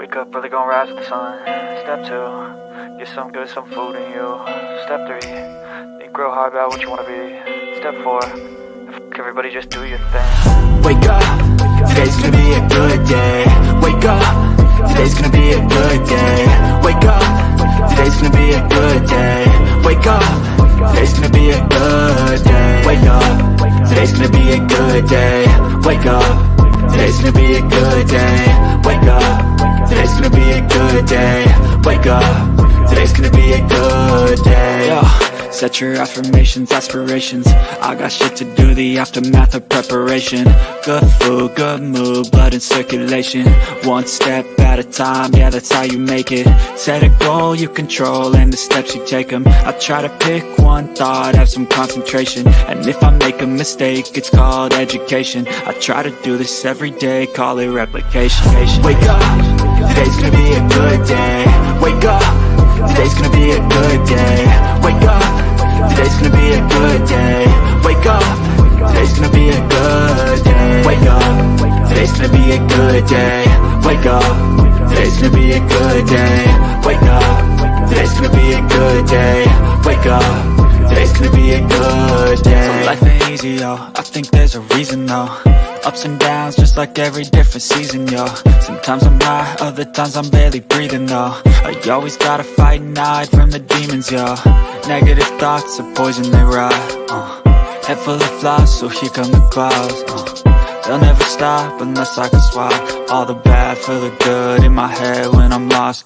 Wake up, really gonna rise with the sun. Step 2, get some good, some food in you. Step 3, think real hard about what you wanna be. Step 4, everybody just do your thing. Wake up, today's gonna be a good day. Wake up, today's gonna be a good day. Wake up, today's gonna be a good day. Wake up, today's gonna be a good day. Wake up, today's gonna be a good day. Wake up, today's gonna be a good day. Wake up, today's gonna be a good day. Wake up, today's gonna be a good day. Yo. Set your affirmations, aspirations. I got shit to do, the aftermath of preparation. Good food, good mood, blood in circulation. One step at a time, yeah, that's how you make it. Set a goal you control and the steps you take them. I try to pick one thought, have some concentration. And if I make a mistake, it's called education. I try to do this every day, call it replication. Wake up, today's gonna be a good day. Wake up, today's gonna be a good day. Wake up, today's gonna be a good day. Wake up, today's gonna be a good day. Wake up, today's gonna be a good day. Wake up, today's gonna be a good day. Wake up, today's gonna be a good day. Wake up, today's gonna be a good day. So life ain't easy, yo, I think there's a reason though. Ups and downs, just like every different season, yo. Sometimes I'm high, other times I'm barely breathing, though. I always gotta fight and hide from the demons, yo. Negative thoughts are poison, they rot. Head full of flies, so here come the clouds. They'll never stop unless I can swap all the bad for the good in my head when I'm lost.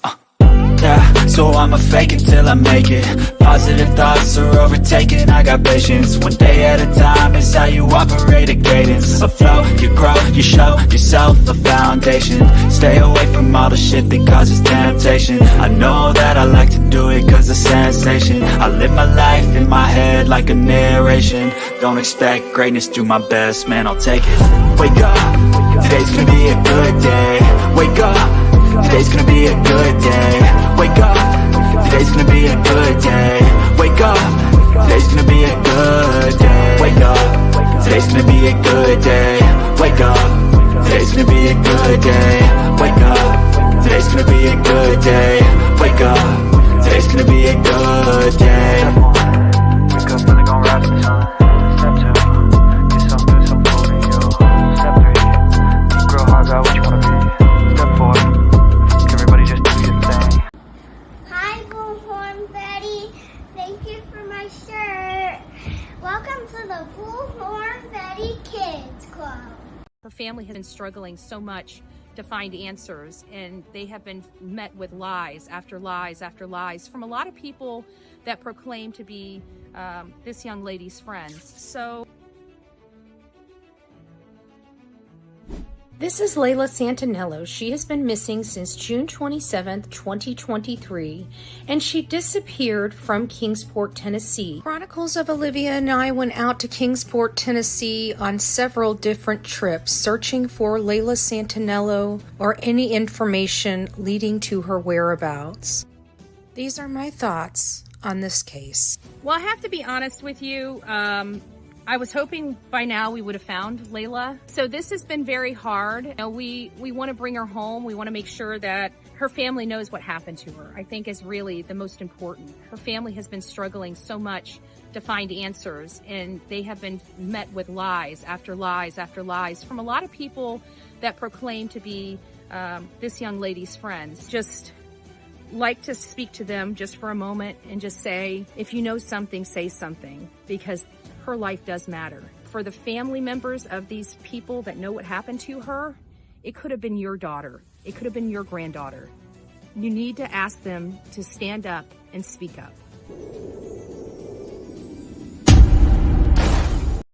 Yeah, so I'ma fake it till I make it. Positive thoughts are overtaken, I got patience. One day at a time is how you operate a cadence. A flow, you grow, you show yourself a foundation. Stay away from all the shit that causes temptation. I know that I like to do it cause it's sensation. I live my life in my head like a narration. Don't expect greatness, do my best, man, I'll take it. Wake up, today's gonna be a good day. Wake up, today's gonna be a good day. Wake up, today's gonna be a good day. Wake up, today's gonna be a good day. Wake up, today's gonna be a good day. Wake up, today's gonna be a good day. Wake up, today's gonna be a good day. Wake up, today's gonna be a good day. Wake up, really gonna rise with the sun. Step 2, get some good, some food in you. Step 3, think real hard about what you wanna be. Step 4, everybody just do your thing. Hi, Bullhorn Betty. Thank you for my shirt. Welcome to the Bullhorn Betty Kids Club. Her family has been struggling so much to find answers, and they have been met with lies after lies after lies from a lot of people that proclaim to be this young lady's friends. So this is Layla Santinello. She has been missing since June 27th, 2023, and she disappeared from Kingsport, Tennessee. Chronicles of Olivia and I went out to Kingsport, Tennessee on several different trips, searching for Layla Santinello or any information leading to her whereabouts. These are my thoughts on this case. well, I have to be honest with you. I was hoping by now we would have found Layla. So this has been very hard. You know, we want to bring her home. We want to make sure that her family knows what happened to her, I think is really the most important. Her family has been struggling so much to find answers, and they have been met with lies after lies after lies from a lot of people that proclaim to be this young lady's friends. Just like to speak to them just for a moment and just say, if you know something, say something, because her life does matter. For the family members of these people that know what happened to her, it could have been your daughter. It could have been your granddaughter. You need to ask them to stand up and speak up.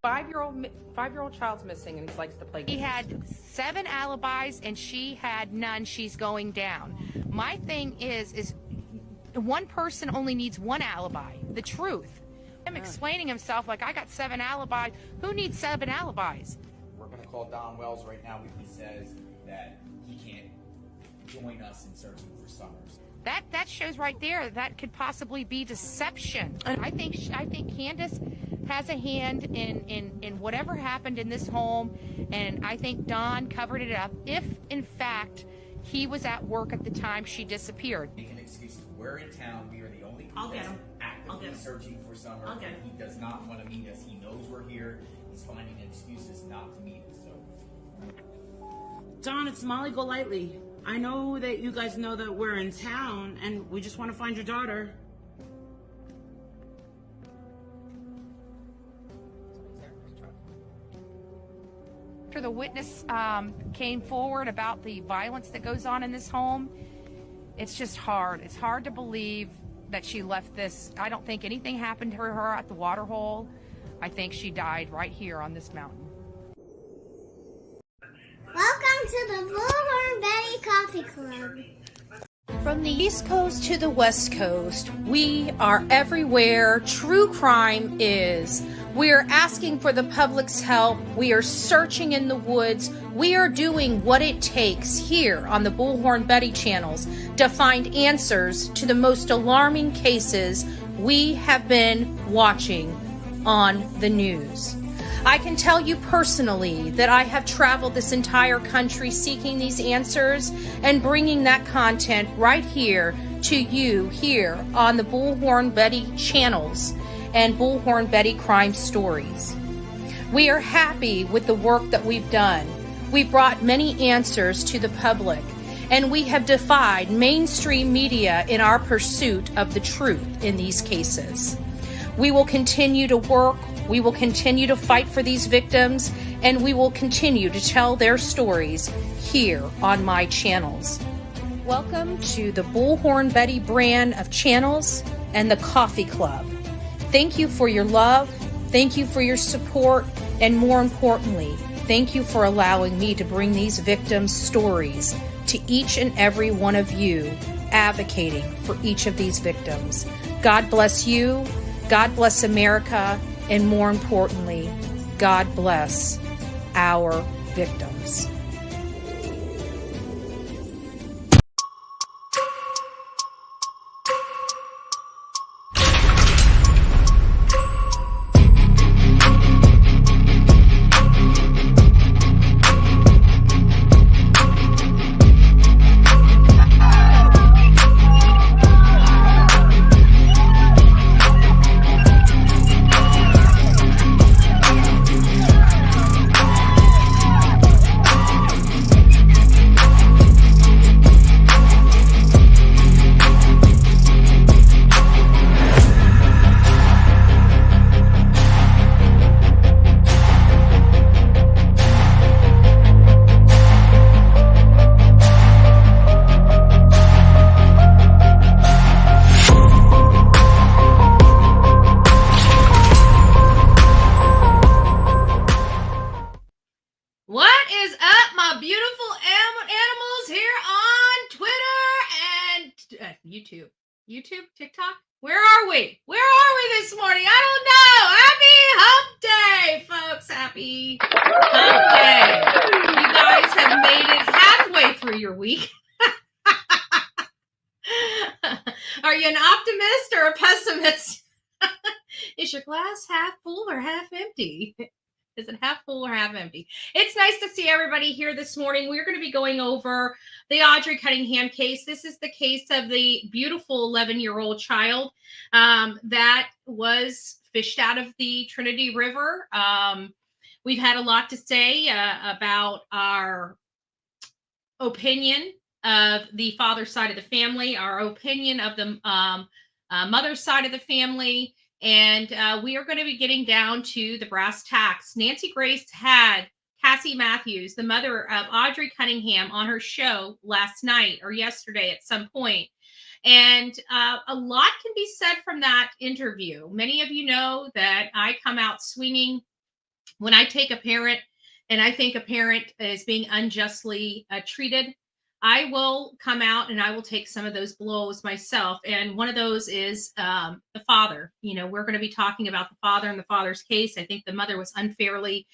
Five-year-old child's missing and he likes to play games. He had 7 alibis and she had none. She's going down. My thing is one person only needs one alibi, the truth. Him explaining himself like, I got 7 alibis. Who needs 7 alibis? We're going to call Don Wells right now because he says that he can't join us in searching for Summers. That shows right there that could possibly be deception. I think Candace has a hand in whatever happened in this home, and I think Don covered it up. If in fact He was at work at the time she disappeared. Making excuses. We're in town. We are the only I'll people get him. actively searching for Summer. I'll get him. He does not want to meet us. He knows we're here. He's finding excuses not to meet us. So, Don, it's Molly Golightly. I know that you guys know that we're in town, and we just want to find your daughter. After the witness came forward about the violence that goes on in this home, it's just hard. It's hard to believe that she left this. I don't think anything happened to her at the water hole. I think she died right here on this mountain. Welcome to the Bullhorn Betty Coffee Club. From the East Coast to the West Coast, we are everywhere true crime is. We are asking for the public's help. We are searching in the woods. We are doing what it takes here on the Bullhorn Betty channels to find answers to the most alarming cases we have been watching on the news. I can tell you personally that I have traveled this entire country seeking these answers and bringing that content right here to you here on the Bullhorn Betty channels and Bullhorn Betty Crime Stories. We are happy with the work that we've done. We've brought many answers to the public, and we have defied mainstream media in our pursuit of the truth in these cases. We will continue to work. We will continue to fight for these victims, and we will continue to tell their stories here on my channels. Welcome to the Bullhorn Betty brand of channels and the Coffee Club. Thank you for your love, thank you for your support, and more importantly, thank you for allowing me to bring these victims' stories to each and every one of you, advocating for each of these victims. God bless you, God bless America, and more importantly, God bless our victims. YouTube, TikTok. Where are we? Where are we this morning? I don't know. Happy Hump Day, folks. Happy Hump Day. You guys have made it halfway through your week. Are you an optimist or a pessimist? Is your glass half full or half empty? Is it half full or half empty? It's nice to see everybody here this morning. We're going to be going over the Audrii Cunningham case. This is the case of the beautiful 11-year-old child that was fished out of the Trinity River. We've had a lot to say about our opinion of the father's side of the family, our opinion of the mother's side of the family. And we are going to be getting down to the brass tacks. Nancy Grace had Cassie Matthews, the mother of Audrii Cunningham, on her show last night or yesterday at some point. And a lot can be said from that interview. Many of you know that I come out swinging when I take a parent and I think a parent is being unjustly treated. I will come out and I will take some of those blows myself. And one of those is the father. You know, we're going to be talking about the father and the father's case. I think the mother was unfairly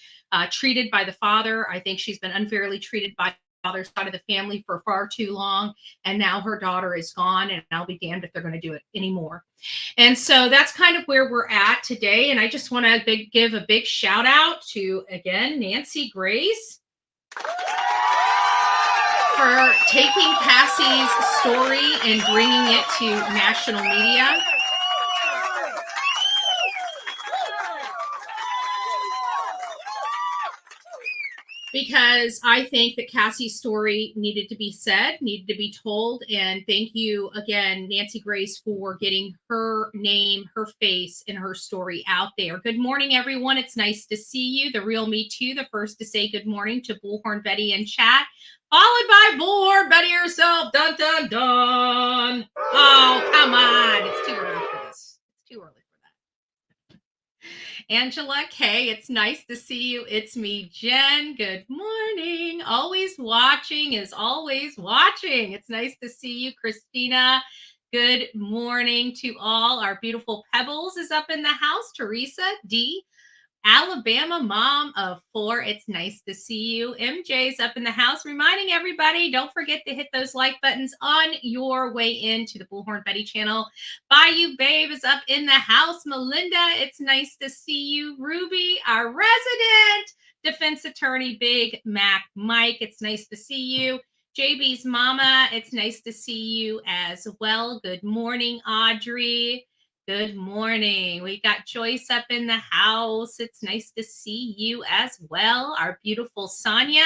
treated by the father. I think she's been unfairly treated by the father's side of the family for far too long. And now her daughter is gone, and I'll be damned if they're going to do it anymore. And so that's kind of where we're at today. And I just want to give a big shout out to, again, Nancy Grace. for taking Cassie's story and bringing it to national media. Because I think that Cassie's story needed to be said, needed to be told. And thank you again, Nancy Grace, for getting her name, her face, and her story out there. Good morning, everyone. It's nice to see you. The real me too. The first to say good morning to Bullhorn Betty in chat, followed by Bullhorn Betty herself. Dun, dun, dun. Oh, come on. It's too early for this. It's too early for that. Angela K, it's nice to see you. It's me, Jen. Good morning. Always watching is always watching. It's nice to see you, Christina. Good morning to all. Our beautiful Pebbles is up in the house. Teresa D, Alabama mom of 4. It's nice to see you. MJ's up in the house, reminding everybody, don't forget to hit those like buttons on your way into the Bullhorn Betty channel. Bayou Babe is up in the house. Melinda, it's nice to see you. Ruby, our resident defense attorney, Big Mac Mike, it's nice to see you. JB's mama, it's nice to see you as well. Good morning, Audrey. Good morning. We got Joyce up in the house. It's nice to see you as well. Our beautiful Sonia.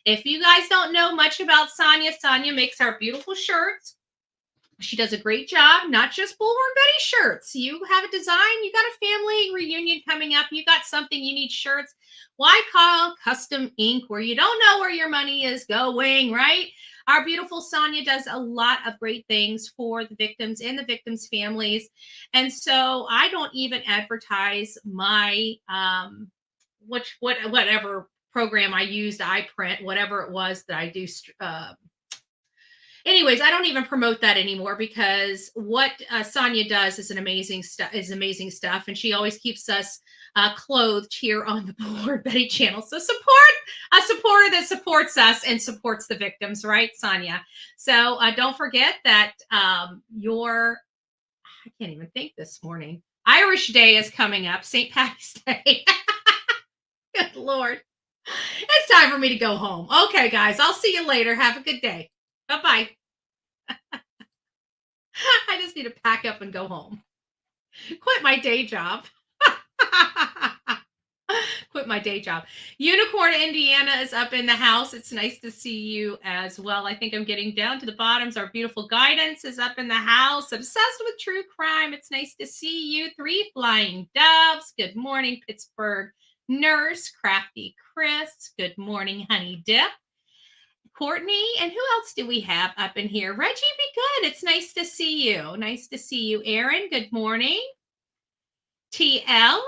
If you guys don't know much about Sonia, Sonia makes our beautiful shirts. She does a great job, not just Bullhorn Betty shirts. You have a design, you got a family reunion coming up, you got something, you need shirts. Why call Custom Ink where you don't know where your money is going, right? Our beautiful Sonia does a lot of great things for the victims and the victims' families. And so I don't even advertise my, whatever program I used, iPrint, whatever it was that I do. Anyways, I don't even promote that anymore because what Sonia does is amazing stuff. And she always keeps us clothed here on the Bullhorn Betty channel. So support a supporter that supports us and supports the victims, right, Sonia? So don't forget that I can't even think this morning. Irish Day is coming up, St. Patty's Day. Good Lord. It's time for me to go home. Okay, guys, I'll see you later. Have a good day. Bye-bye. I just need to pack up and go home. Quit my day job. Quit my day job. Unicorn Indiana is up in the house. It's nice to see you as well. I think I'm getting down to the bottoms. Our beautiful Guidance is up in the house. Obsessed with true crime. It's nice to see you. 3 Flying Doves. Good morning, Pittsburgh Nurse. Crafty Chris. Good morning, Honey Dip. Courtney, and who else do we have up in here? Reggie, be good. It's nice to see you. Nice to see you. Aaron, good morning. TL,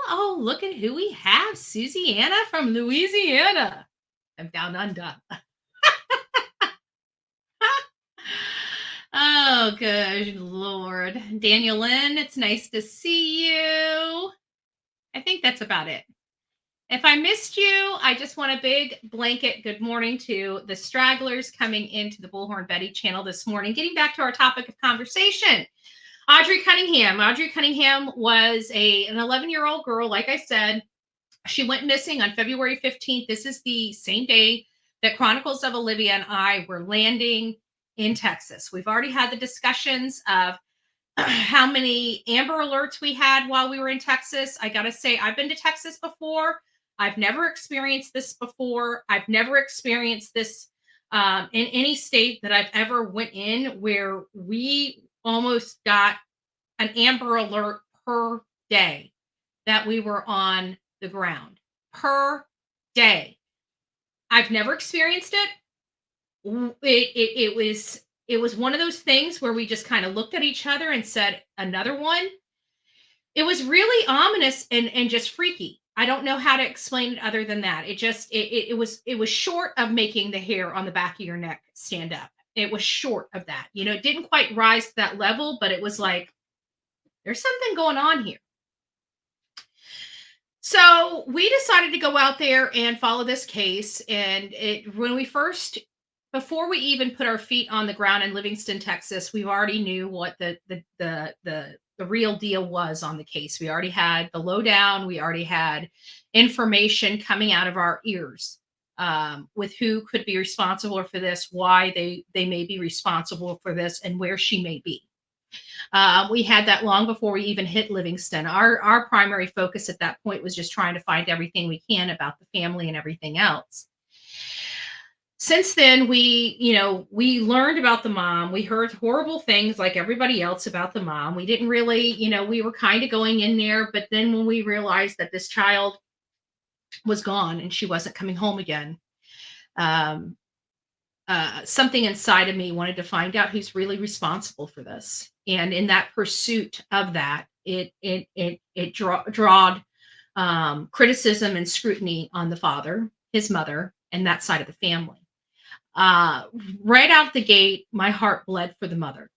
oh, look at who we have. Susiana from Louisiana. I'm down under. Oh, good Lord. Daniel Lynn, it's nice to see you. I think that's about it. If I missed you, I just want a big blanket good morning to the stragglers coming into the Bullhorn Betty channel this morning. Getting back to our topic of conversation, Audrii Cunningham. Audrii Cunningham was an 11-year-old girl. Like I said, she went missing on February 15th. This is the same day that Chronicles of Olivia and I were landing in Texas. We've already had the discussions of how many Amber Alerts we had while we were in Texas. I got to say, I've been to Texas before. I've never experienced this before. I've never experienced this in any state that I've ever went in where we almost got an Amber Alert per day that we were on the ground. Per day. I've never experienced it. It was one of those things where we just kind of looked at each other and said, another one. It was really ominous and just freaky. I don't know how to explain it other than that. It was short of making the hair on the back of your neck stand up. It was short of that. You know, it didn't quite rise to that level, but it was like, there's something going on here. So we decided to go out there and follow this case. And before we even put our feet on the ground in Livingston, Texas, we already knew what the real deal was on the case. We already had the lowdown. We already had information coming out of our ears with who could be responsible for this, why they may be responsible for this, and where she may be. We had that long before we even hit Livingston. Our primary focus at that point was just trying to find everything we can about the family and everything else. Since then, we learned about the mom. We heard horrible things like everybody else about the mom. We didn't really, we were kind of going in there, but then when we realized that this child was gone and she wasn't coming home again, something inside of me wanted to find out who's really responsible for this. And in that pursuit of that, it drawed criticism and scrutiny on the father, his mother, and that side of the family. Right out the gate, my heart bled for the mother.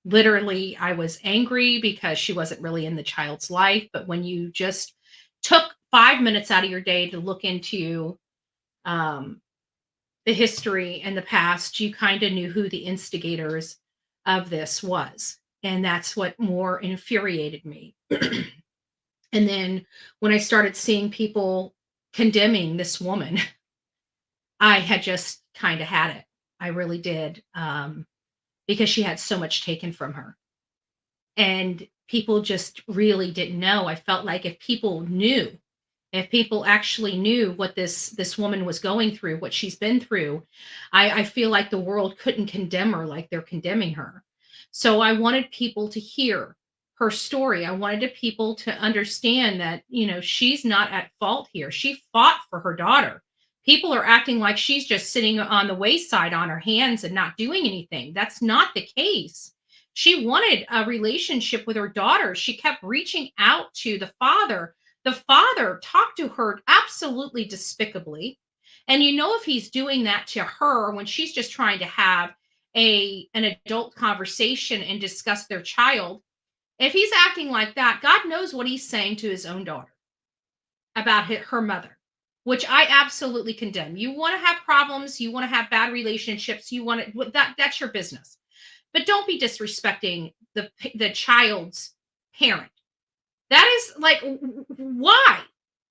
Literally, I was angry because she wasn't really in the child's life. But when you just took 5 minutes out of your day to look into the history and the past, you kind of knew who the instigators of this was. And that's what more infuriated me. And then when I started seeing people condemning this woman, I had just kind of had it. I really did. Because she had so much taken from her. And people just really didn't know. I felt like if people actually knew what this woman was going through, what she's been through, I feel like the world couldn't condemn her like they're condemning her. So I wanted people to hear her story. I wanted people to understand that, she's not at fault here. She fought for her daughter. People are acting like she's just sitting on the wayside on her hands and not doing anything. That's not the case. She wanted a relationship with her daughter. She kept reaching out to the father. The father talked to her absolutely despicably. And if he's doing that to her when she's just trying to have an adult conversation and discuss their child, if he's acting like that, God knows what he's saying to his own daughter about her mother, which I absolutely condemn. You want to have problems, you want to have bad relationships, that's your business. But don't be disrespecting the child's parent. That is like, why?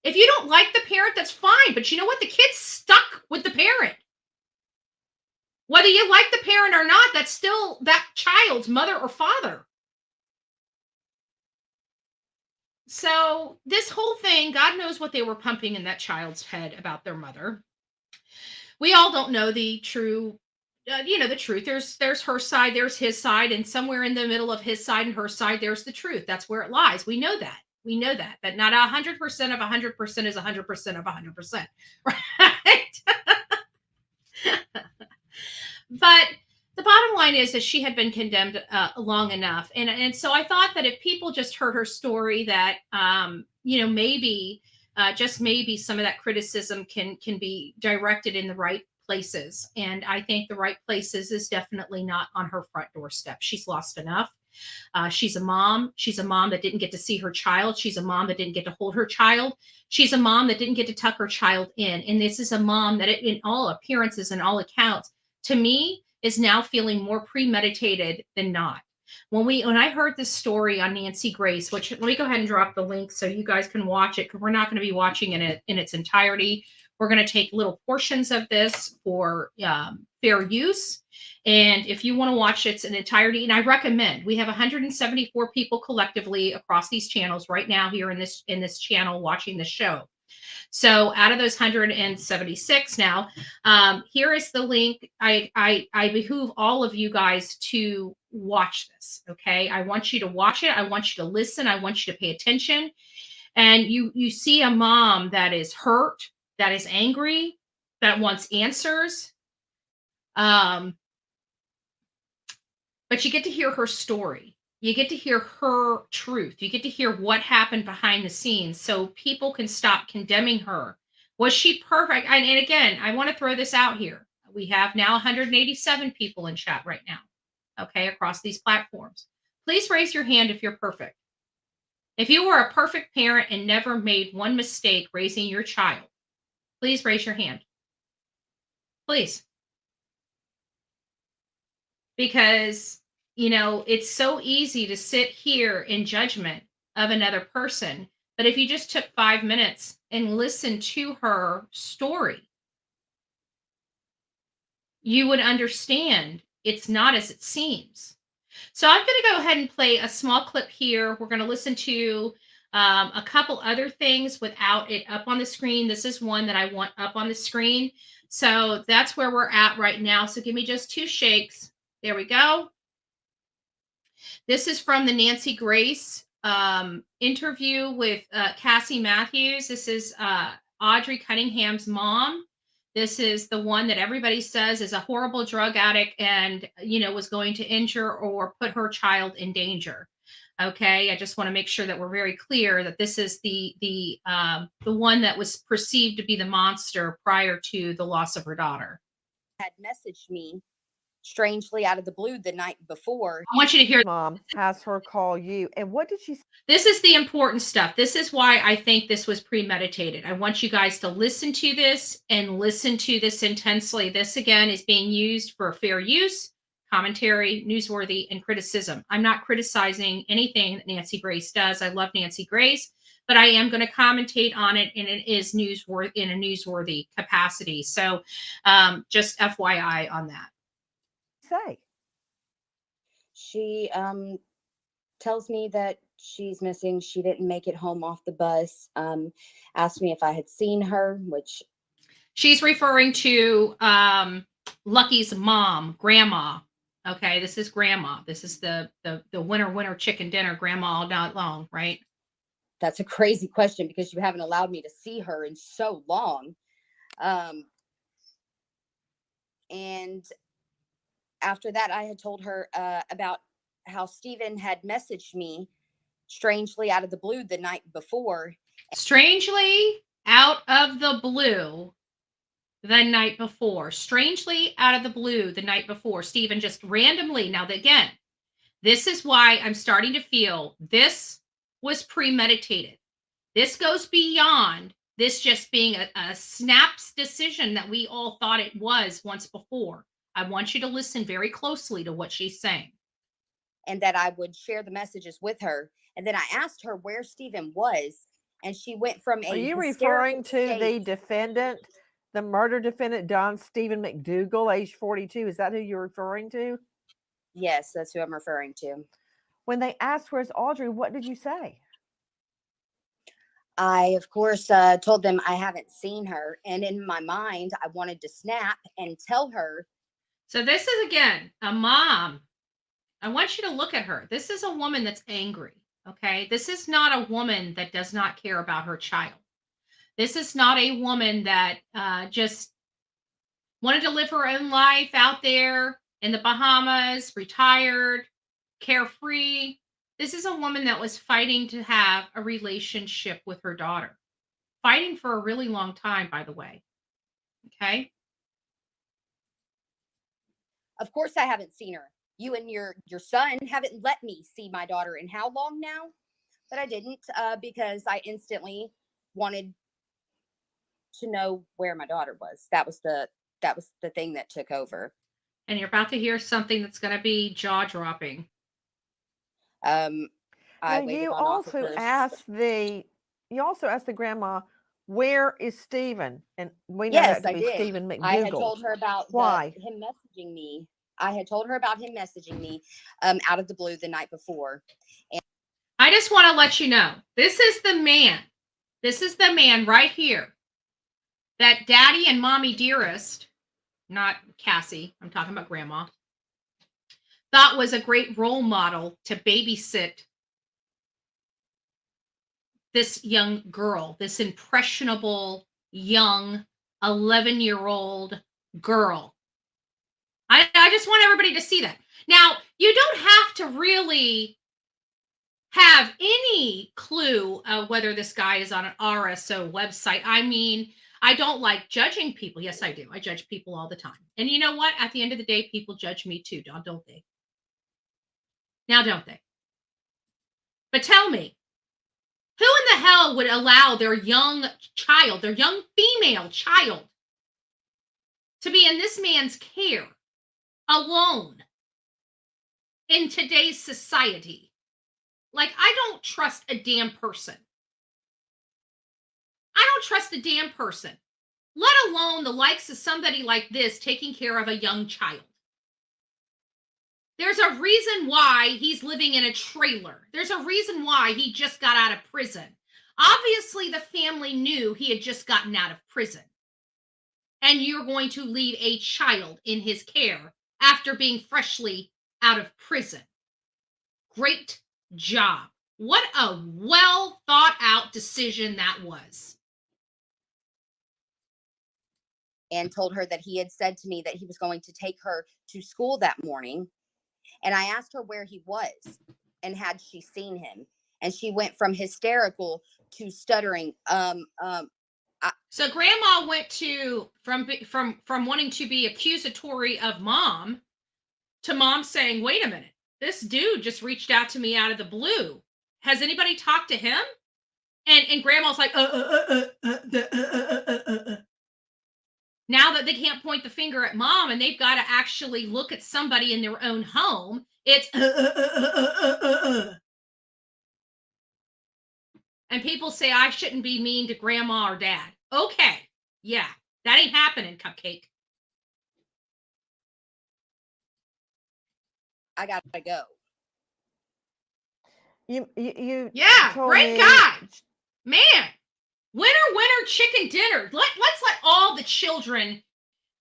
If you don't like the parent, that's fine. But you know what? The kid's stuck with the parent. Whether you like the parent or not, that's still that child's mother or father. So this whole thing, God knows what they were pumping in that child's head about their mother. We all don't know the true, the truth. There's her side, there's his side, and somewhere in the middle of his side and her side, there's the truth. That's where it lies. We know that. We know that not 100% of 100% is 100% of 100%, right? But the bottom line is that she had been condemned long enough. And so I thought that if people just heard her story, that, maybe, just maybe some of that criticism can be directed in the right places. And I think the right places is definitely not on her front doorstep. She's lost enough. She's a mom. She's a mom that didn't get to see her child. She's a mom that didn't get to hold her child. She's a mom that didn't get to tuck her child in. And this is a mom that in all appearances and all accounts, to me, is now feeling more premeditated than not. When I heard this story on Nancy Grace, which let me go ahead and drop the link so you guys can watch it, because we're not going to be watching it in its entirety. We're going to take little portions of this for fair use. And if you want to watch it in entirety, and I recommend, we have 174 people collectively across these channels right now here in this channel watching the show. So out of those 176 now, here is the link. I behoove all of you guys to watch this. Okay. I want you to watch it. I want you to listen. I want you to pay attention. And you see a mom that is hurt, that is angry, that wants answers. But you get to hear her story. You get to hear her truth. You get to hear what happened behind the scenes so people can stop condemning her. Was she perfect? And again, I want to throw this out here. We have now 187 people in chat right now, okay, across these platforms. Please raise your hand if you're perfect. If you were a perfect parent and never made one mistake raising your child, please raise your hand. Please. Because it's so easy to sit here in judgment of another person. But if you just took 5 minutes and listened to her story, you would understand it's not as it seems. So I'm going to go ahead and play a small clip here. We're going to listen to a couple other things without it up on the screen. This is one that I want up on the screen. So that's where we're at right now. So give me just 2 shakes. There we go. This is from the Nancy Grace interview with Cassie Matthews. This is Audrii Cunningham's mom. This is the one that everybody says is a horrible drug addict and, was going to injure or put her child in danger. Okay, I just want to make sure that we're very clear that this is the one that was perceived to be the monster prior to the loss of her daughter. Had messaged me strangely out of the blue the night before. I want you to hear. Mom has her call you. And what did she say? This is the important stuff. This is why I think this was premeditated. I want you guys to listen to this and listen to this intensely. This, again, is being used for fair use, commentary, newsworthy, and criticism. I'm not criticizing anything that Nancy Grace does. I love Nancy Grace, but I am going to commentate on it, and it is newsworthy in a newsworthy capacity. So just FYI on that. Say? She tells me that she's missing. She didn't make it home off the bus. Asked me if I had seen her, which she's referring to Lucky's mom, Grandma. Okay, this is Grandma. This is the winter chicken dinner, Grandma all night long, right? That's a crazy question because you haven't allowed me to see her in so long. And after that, I had told her about how Steven had messaged me strangely out of the blue the night before. Strangely out of the blue the night before. Strangely out of the blue the night before. Steven just randomly. Now, again, this is why I'm starting to feel this was premeditated. This goes beyond this just being a snaps decision that we all thought it was once before. I want you to listen very closely to what she's saying. And that I would share the messages with her. And then I asked her where Steven was. And she went from a... Are you referring to the defendant, the murder defendant, Steven McDougal, age 42? Is that who you're referring to? Yes, that's who I'm referring to. When they asked where's Audrii, what did you say? I, of course, told them I haven't seen her. And in my mind, I wanted to snap and tell her. So this is, again, a mom. I want you to look at her. This is a woman that's angry, okay? This is not a woman that does not care about her child. This is not a woman that just wanted to live her own life out there in the Bahamas, retired, carefree. This is a woman that was fighting to have a relationship with her daughter. Fighting for a really long time, by the way, okay? Of course, I haven't seen her. You and your son haven't let me see my daughter in how long now? But I didn't because I instantly wanted to know where my daughter was. That was the thing that took over. And you're about to hear something that's going to be jaw-dropping. You also asked the grandma, where is Steven? And we know that to be Steven McDougal. I had told her about him messaging me. I had told her about him messaging me out of the blue the night before. And I just want to let you know, this is the man. This is the man right here that Daddy and Mommy Dearest, not Cassie, I'm talking about Grandma, thought was a great role model to babysit this young girl, this impressionable, young, 11-year-old girl. I just want everybody to see that. Now, you don't have to really have any clue of whether this guy is on an RSO website. I mean, I don't like judging people. Yes, I do. I judge people all the time. And you know what? At the end of the day, people judge me too, don't they? Now, don't they? But tell me, who in the hell would allow their young child, their young female child, to be in this man's care alone in today's society? Like, I don't trust a damn person. I don't trust a damn person. let alone the likes of somebody like this taking care of a young child. There's a reason why he's living in a trailer. There's a reason why he just got out of prison. Obviously, the family knew he had just gotten out of prison. And you're going to leave a child in his care after being freshly out of prison. Great job. What a well thought out decision that was. And told her that he had said to me that he was going to take her to school that morning. And I asked her where he was and had she seen him. And she went from hysterical to stuttering. So grandma went to from wanting to be accusatory of mom to mom saying, wait a minute, this dude just reached out to me out of the blue. Has anybody talked to him? And grandma's like, Now that they can't point the finger at mom and they've got to actually look at somebody in their own home, it's and people say I shouldn't be mean to grandma or dad. Okay, yeah, that ain't happening, Cupcake. I gotta go. Yeah, great guy, man. Winner, chicken dinner. Let's let all the children,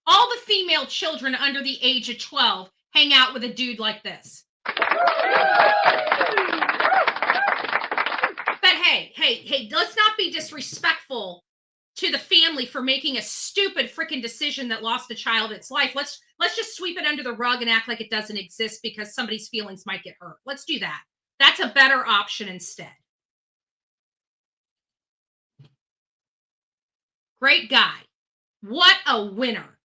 all the female children under the age of 12 hang out with a dude like this. But hey, let's not be disrespectful to the family for making a stupid freaking decision that lost a child its life. Let's just sweep it under the rug and act like it doesn't exist because somebody's feelings might get hurt. Let's do that. That's a better option instead. Great guy. What a winner.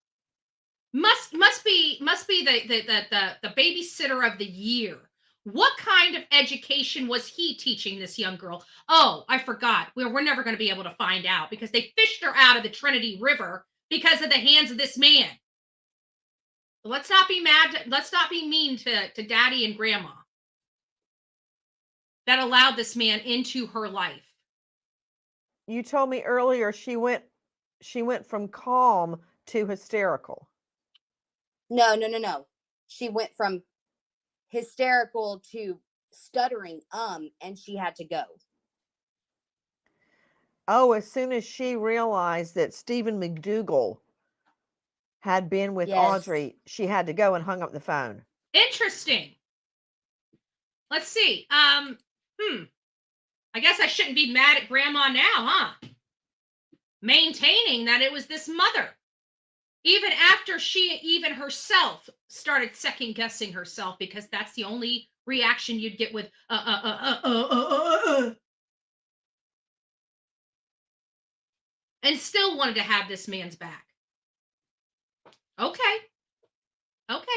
Must be the babysitter of the year. What kind of education was he teaching this young girl? Oh, I forgot. We're never going to be able to find out because they fished her out of the Trinity River because of the hands of this man. Let's not be mad. Let's not be mean to daddy and grandma that allowed this man into her life. You told me earlier she went from calm to hysterical. No. She went from hysterical to stuttering, and she had to go. Oh, as soon as she realized that Steven McDougal had been with Audrii, she had to go and hung up the phone. Interesting. Let's see. I guess I shouldn't be mad at grandma now, huh? Maintaining that it was this mother. Even after she even herself started second guessing herself, because that's the only reaction you'd get with and still wanted to have this man's back. Okay,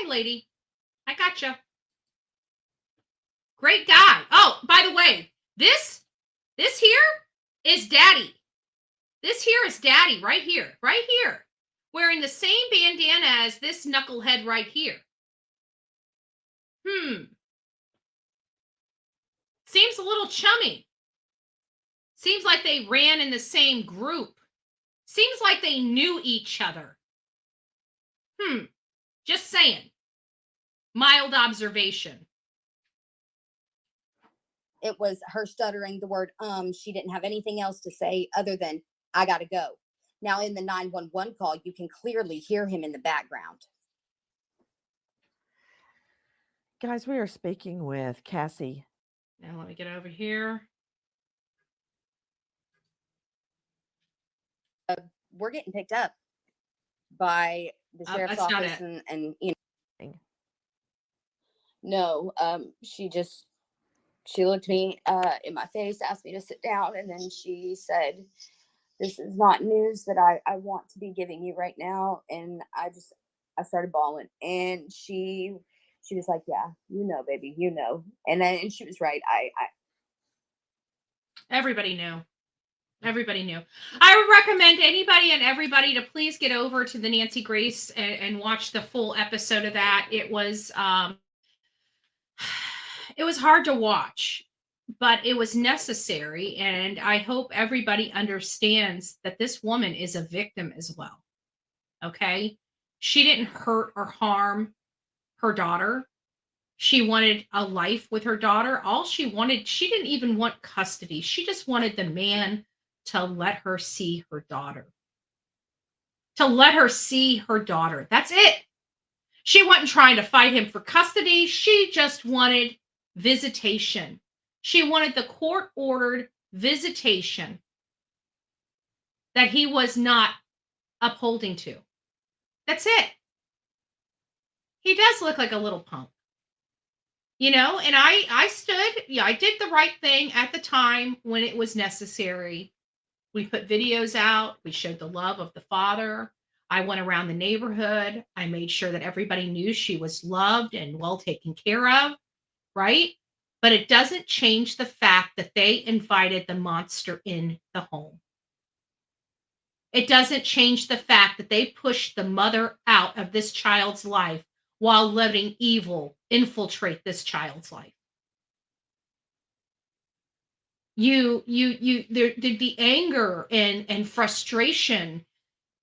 lady, I gotcha. Great guy. Oh, by the way, this here is daddy. This here is daddy right here, wearing the same bandana as this knucklehead right here. Seems a little chummy. Seems like they ran in the same group. Seems like they knew each other. Just saying. Mild observation. It was her stuttering the word, she didn't have anything else to say other than, I gotta go. Now in the 911 call, you can clearly hear him in the background. Guys, we are speaking with Cassie. Now let me get over here. We're getting picked up by the sheriff's office and you know. No, she looked me in my face, asked me to sit down, and then she said, this is not news that I want to be giving you right now. And I started bawling. And she was like, yeah, you know, baby, you know. And she was right. Everybody knew. Everybody knew. I would recommend anybody and everybody to please get over to the Nancy Grace and watch the full episode of that. It was hard to watch. but it was necessary. And I hope everybody understands that this woman is a victim as well. Okay. She didn't hurt or harm her daughter. She wanted a life with her daughter. All she wanted, she didn't even want custody. She just wanted the man to let her see her daughter. To let her see her daughter. That's it. She wasn't trying to fight him for custody. She just wanted visitation. She wanted the court-ordered visitation that he was not upholding to. That's it. He does look like a little punk. You know, and I stood, yeah, I did the right thing at the time when it was necessary. We put videos out. We showed the love of the father. I went around the neighborhood. I made sure that everybody knew she was loved and well taken care of, right? But it doesn't change the fact that they invited the monster in the home. It doesn't change the fact that they pushed the mother out of this child's life while letting evil infiltrate this child's life. The anger and frustration,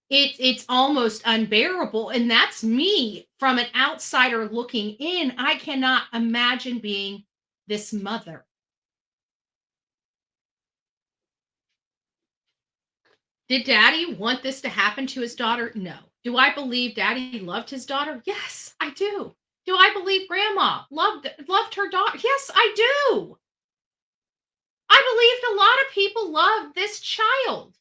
it's almost unbearable. And that's me from an outsider looking in. I cannot imagine being this mother. Did Daddy want this to happen to his daughter? No. Do I believe Daddy loved his daughter? Yes, I do. Do I believe Grandma loved her daughter? Yes, I do. I believed a lot of people loved this child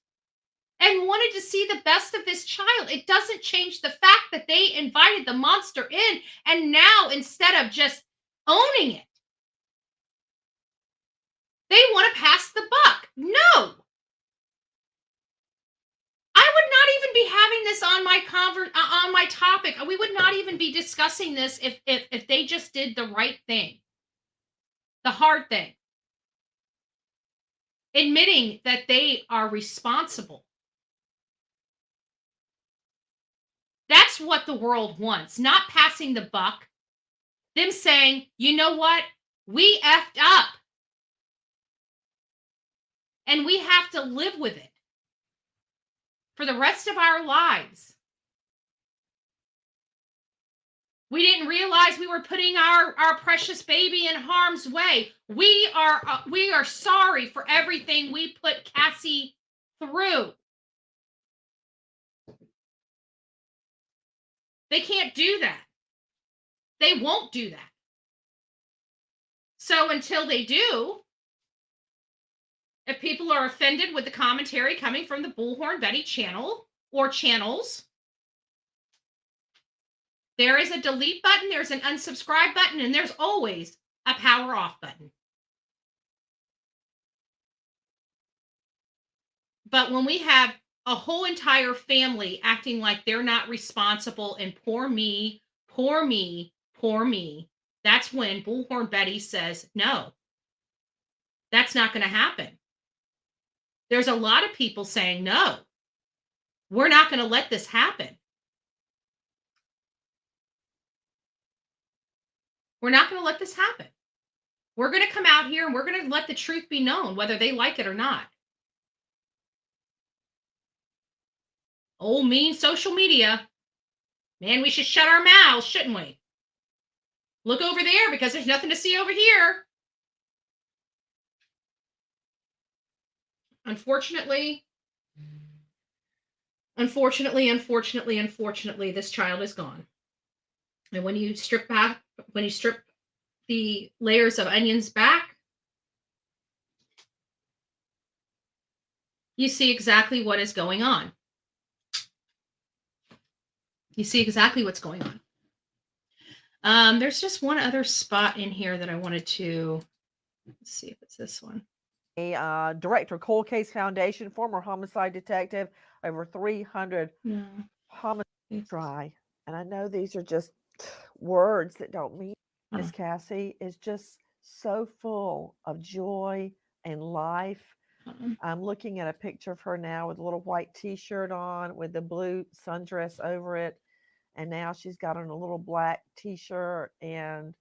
and wanted to see the best of this child. It doesn't change the fact that they invited the monster in, and now instead of just owning it, they want to pass the buck. No. I would not even be having this on my topic. We would not even be discussing this if they just did the right thing. The hard thing. Admitting that they are responsible. That's what the world wants, not passing the buck. Them saying, you know what? We effed up. And we have to live with it for the rest of our lives. We didn't realize we were putting our precious baby in harm's way. We are sorry for everything we put Cassie through. They can't do that. They won't do that. So until they do, if people are offended with the commentary coming from the Bullhorn Betty channel or channels, there is a delete button, there's an unsubscribe button, and there's always a power off button. But when we have a whole entire family acting like they're not responsible and poor me, poor me, poor me, that's when Bullhorn Betty says, no, that's not going to happen. There's a lot of people saying, no, we're not going to let this happen. We're not going to let this happen. We're going to come out here and we're going to let the truth be known, whether they like it or not. Oh, mean social media. Man, we should shut our mouths, shouldn't we? Look over there because there's nothing to see over here. Unfortunately, this child is gone. And when you strip the layers of onions back, you see exactly what is going on. You see exactly what's going on. There's just one other spot in here that I wanted to, let's see if it's this one. A director, Cold Case Foundation, former homicide detective, over 300 homicides try. And I know these are just words that don't mean. Miss Cassie is just so full of joy and life. I'm looking at a picture of her now with a little white t-shirt on with the blue sundress over it. And now she's got on a little black t-shirt and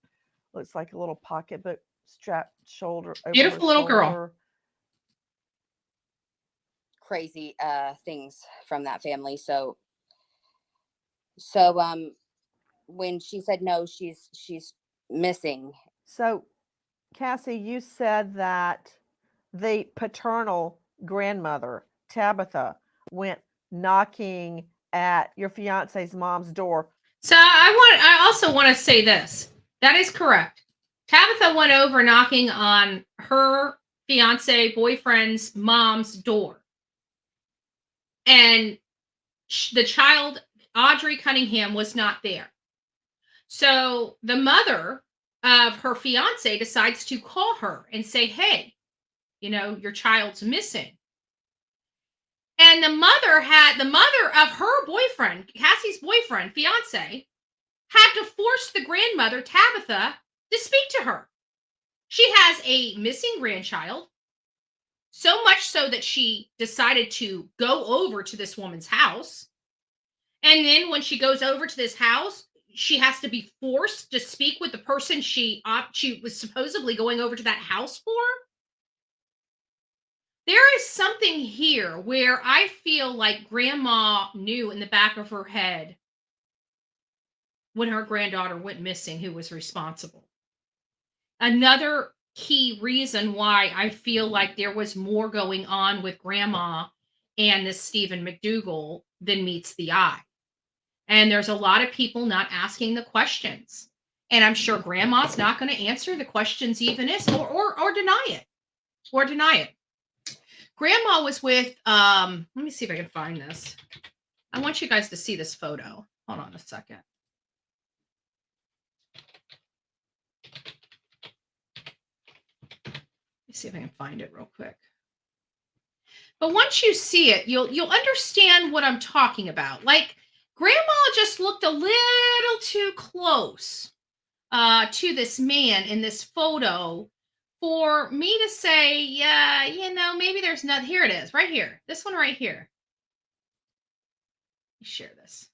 looks like a little pocketbook strapped shoulder over Beautiful her little girl. shoulder. Crazy things from that family. So when she said no, she's missing. So, Cassie, you said that the paternal grandmother, Tabitha, went knocking at your fiance's mom's door. So I also want to say this. That is correct. Tabitha went over knocking on her fiance boyfriend's mom's door. And the child, Audrii Cunningham, was not there. So the mother of her fiance decides to call her and say, hey, your child's missing. And the mother of her boyfriend, Cassie's boyfriend, fiance, had to force the grandmother, Tabitha, to speak to her. She has a missing grandchild, so much so that she decided to go over to this woman's house. And then when she goes over to this house, she has to be forced to speak with the person she was supposedly going over to that house for. There is something here where I feel like grandma knew in the back of her head when her granddaughter went missing who was responsible. Another key reason why I feel like there was more going on with grandma and this Steven McDougal than meets the eye. And there's a lot of people not asking the questions. And I'm sure grandma's not going to answer the questions even is or deny it. Or deny it. Grandma was with, let me see if I can find this. I want you guys to see this photo. Hold on a second. Let me see if I can find it real quick. But once you see it, you'll understand what I'm talking about. Like, grandma just looked a little too close to this man in this photo for me to say, yeah, maybe there's nothing. Here it is, right here. This one right here. Let me share this.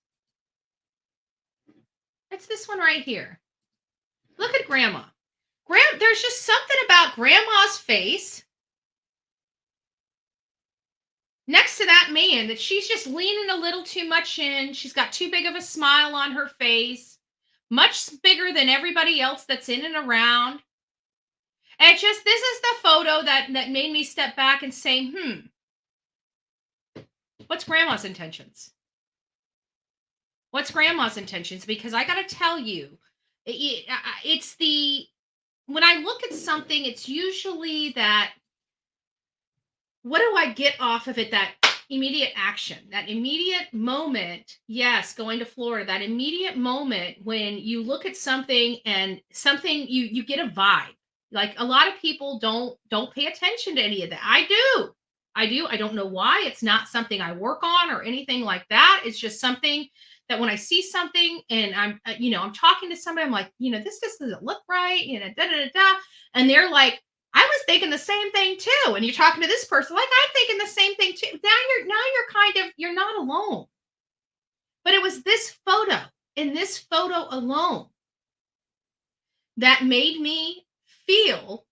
It's this one right here. Look at grandma. There's just something about grandma's face next to that man that she's just leaning a little too much in. She's got too big of a smile on her face, much bigger than everybody else that's in and around. And this is the photo that made me step back and say, what's grandma's intentions? What's grandma's intentions? Because I got to tell you, when I look at something, it's usually that, what do I get off of it? That immediate action, that immediate moment. Yes, going to Florida, that immediate moment when you look at something and something, you get a vibe. Like, a lot of people don't pay attention to any of that. I do. I don't know why. It's not something I work on or anything like that. It's just something that when I see something and I'm talking to somebody, I'm like, this just doesn't look right, and they're like, I was thinking the same thing too. And you're talking to this person, like, I'm thinking the same thing too. Now you're not alone. But it was this photo and this photo alone that made me feel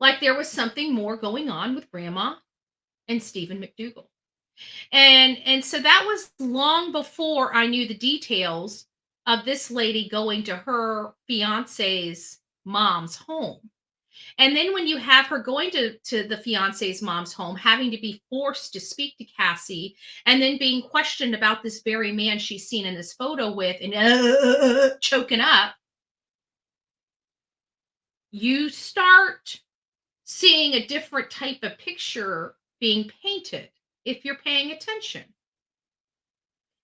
like there was something more going on with grandma and Steven McDougal. And so that was long before I knew the details of this lady going to her fiance's mom's home. And then when you have her going to the fiance's mom's home, having to be forced to speak to Cassie, and then being questioned about this very man she's seen in this photo with, and choking up, you start seeing a different type of picture being painted if you're paying attention.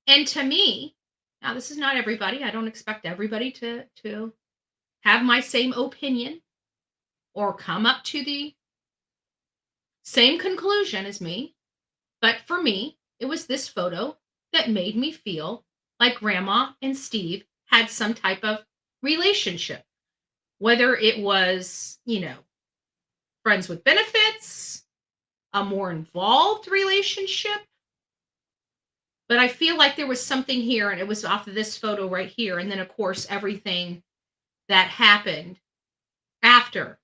And to me, now this is not everybody. I don't expect everybody to have my same opinion or come up to the same conclusion as me. But for me, it was this photo that made me feel like grandma and Steve had some type of relationship. Whether it was, friends with benefits, a more involved relationship. But I feel like there was something here, and it was off of this photo right here. And then, of course, everything that happened after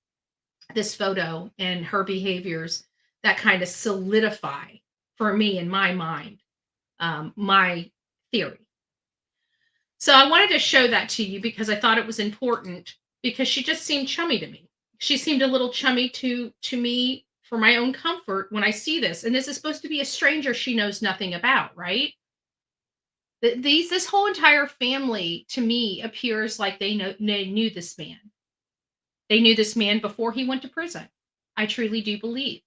this photo and her behaviors that kind of solidify for me in my mind my theory. So I wanted to show that to you because I thought it was important, because she just seemed chummy to me. She seemed a little chummy to me for my own comfort when I see this. And this is supposed to be a stranger she knows nothing about, right? This whole entire family to me appears like they knew this man. They knew this man before he went to prison. I truly do believe.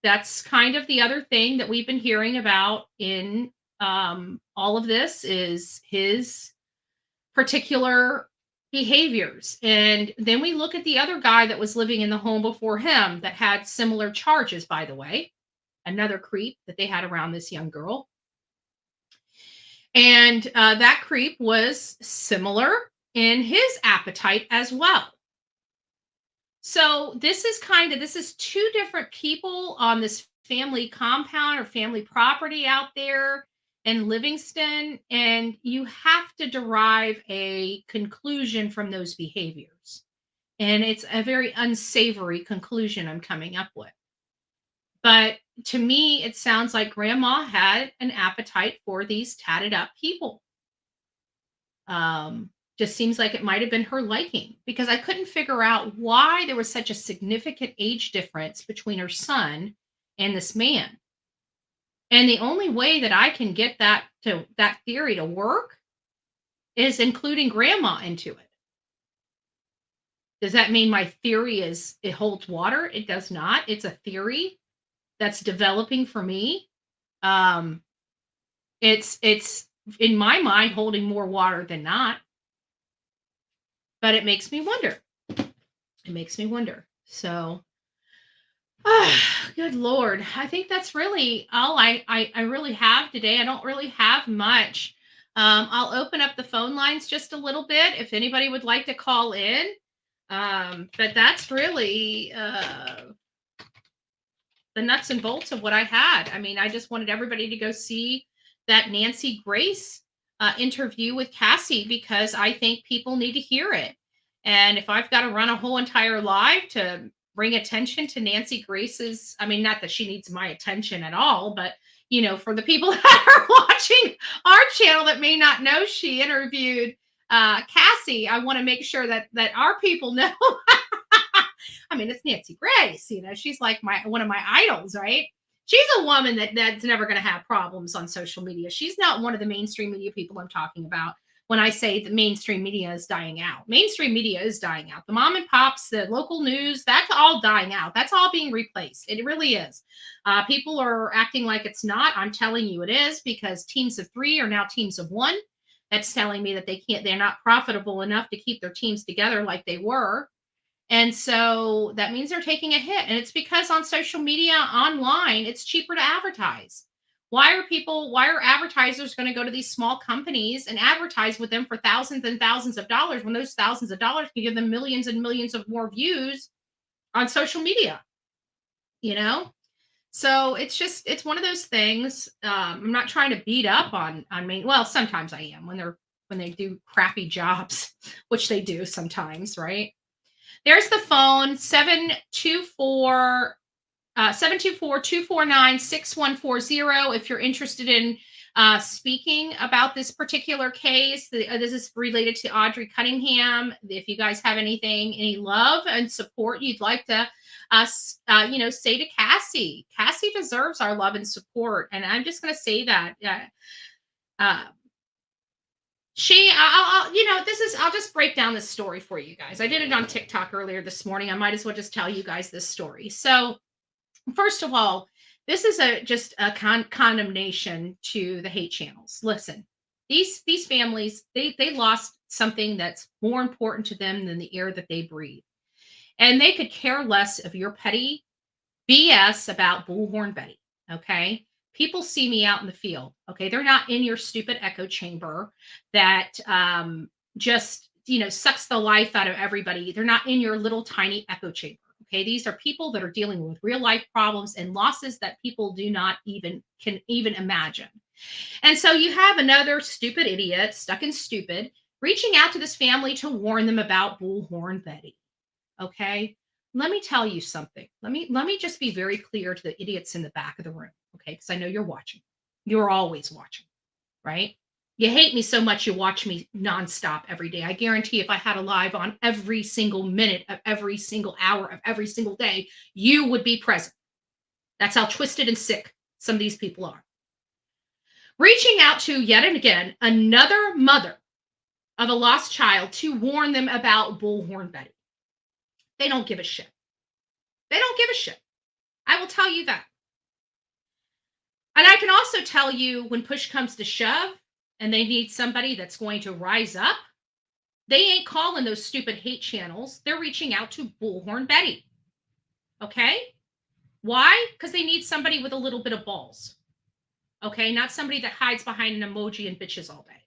That's kind of the other thing that we've been hearing about in all of this is his particular behaviors. And then we look at the other guy that was living in the home before him that had similar charges, by the way, another creep that they had around this young girl. And that creep was similar in his appetite as well. So this is two different people on this family compound or family property out there in Livingston, and you have to derive a conclusion from those behaviors. And it's a very unsavory conclusion I'm coming up with. But to me, it sounds like Grandma had an appetite for these tatted up people. Just seems like it might have been her liking, because I couldn't figure out why there was such a significant age difference between her son and this man. And the only way that I can get that theory to work is including Grandma into it. Does that mean my theory it holds water? It does not. It's a theory that's developing for me. It's in my mind holding more water than not. But it makes me wonder. It makes me wonder. So, good Lord. I think that's really all I really have today. I don't really have much. I'll open up the phone lines just a little bit if anybody would like to call in. But that's really the nuts and bolts of what I had. I mean, I just wanted everybody to go see that Nancy Grace interview with Cassie, because I think people need to hear it. And if I've got to run a whole entire live to bring attention to Nancy Grace's, I mean, not that she needs my attention at all, but, you know, for the people that are watching our channel that may not know she interviewed Cassie, I want to make sure that our people know. I mean, it's Nancy Grace, you know, she's like one of my idols, right? She's a woman that's never going to have problems on social media. She's not one of the mainstream media people I'm talking about when I say the mainstream media is dying out. Mainstream media is dying out. The mom and pops, the local news, that's all dying out. That's all being replaced. It really is. People are acting like it's not. I'm telling you it is, because teams of 3 are now teams of 1. That's telling me that they're not profitable enough to keep their teams together like they were. And so that means they're taking a hit. And it's because on social media, online, it's cheaper to advertise. Why are advertisers going to go to these small companies and advertise with them for thousands and thousands of dollars when those thousands of dollars can give them millions and millions of more views on social media? You know? So it's one of those things. I'm not trying to beat up on me. Well, sometimes I am when they do crappy jobs, which they do sometimes, right? There's the phone, 724-249-6140. If you're interested in speaking about this particular case, this is related to Audrii Cunningham. If you guys have any love and support you'd like to say to Cassie. Cassie deserves our love and support. And I'm just going to say that. I'll just break down this story for you guys. I did it on TikTok earlier this morning. I might as well just tell you guys this story. So first of all, this is just a condemnation to the hate channels. Listen, these families, they lost something that's more important to them than the air that they breathe. And they could care less of your petty BS about Bullhorn Betty. Okay. People see me out in the field. Okay. They're not in your stupid echo chamber that just, sucks the life out of everybody. They're not in your little tiny echo chamber. Okay. These are people that are dealing with real life problems and losses that people can even imagine. And so you have another stupid idiot stuck in stupid reaching out to this family to warn them about Bullhorn Betty. Okay? Let me tell you something. Let me just be very clear to the idiots in the back of the room, okay? Because I know you're watching. You're always watching, right? You hate me so much you watch me nonstop every day. I guarantee if I had a live on every single minute of every single hour of every single day, you would be present. That's how twisted and sick some of these people are. Reaching out to, yet and again, another mother of a lost child to warn them about Bullhorn Betty. They don't give a shit. They don't give a shit. I will tell you that. And I can also tell you when push comes to shove and they need somebody that's going to rise up, they ain't calling those stupid hate channels. They're reaching out to Bullhorn Betty. Okay? Why? Because they need somebody with a little bit of balls. Okay? Not somebody that hides behind an emoji and bitches all day.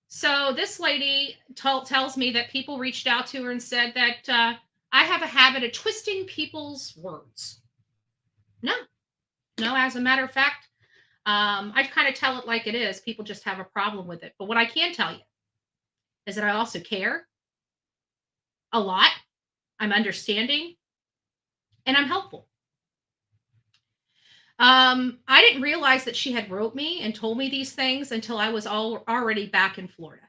So this lady tells me that people reached out to her and said that I have a habit of twisting people's words. No, as a matter of fact, I kind of tell it like it is. People just have a problem with it. But what I can tell you is that I also care a lot. I'm understanding and I'm helpful. I didn't realize that she had wrote me and told me these things until I was already back in Florida.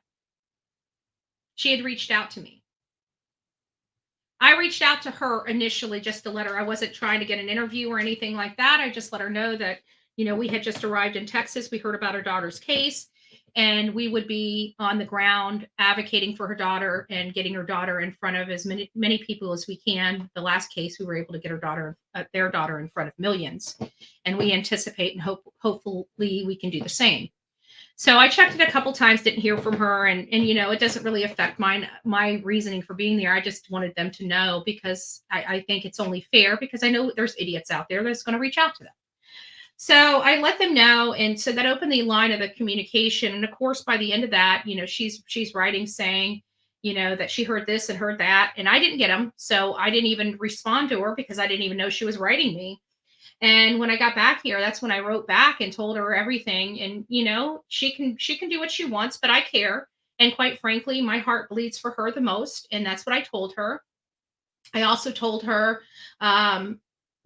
She had reached out to me. I reached out to her initially just to let her, I wasn't trying to get an interview or anything like that. I just let her know that, we had just arrived in Texas. We heard about her daughter's case and we would be on the ground advocating for her daughter and getting her daughter in front of as many people as we can. The last case, we were able to get their daughter in front of millions. And we anticipate and hopefully we can do the same. So I checked it a couple times, didn't hear from her. And it doesn't really affect my reasoning for being there. I just wanted them to know because I think it's only fair because I know there's idiots out there that's going to reach out to them. So I let them know. And so that opened the line of the communication. And of course, by the end of that, she's writing saying, that she heard this and heard that. And I didn't get them. So I didn't even respond to her because I didn't even know she was writing me. And when I got back here, that's when I wrote back and told her everything. And, she can do what she wants, but I care. And quite frankly, my heart bleeds for her the most. And that's what I told her. I also told her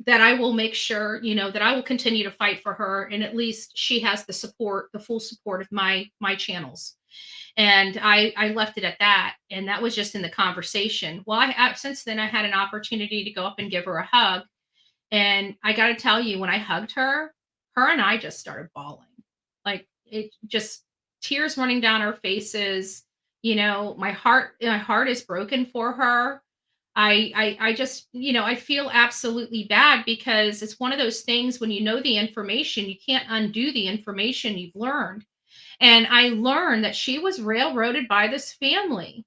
that I will make sure, that I will continue to fight for her. And at least she has the full support of my channels. And I left it at that. And that was just in the conversation. Well, since then I had an opportunity to go up and give her a hug. And I got to tell you, when I hugged her and I just started bawling. Like it just tears running down our faces. My heart is broken for her. I just, I feel absolutely bad because it's one of those things when you know the information, you can't undo the information you've learned. And I learned that she was railroaded by this family.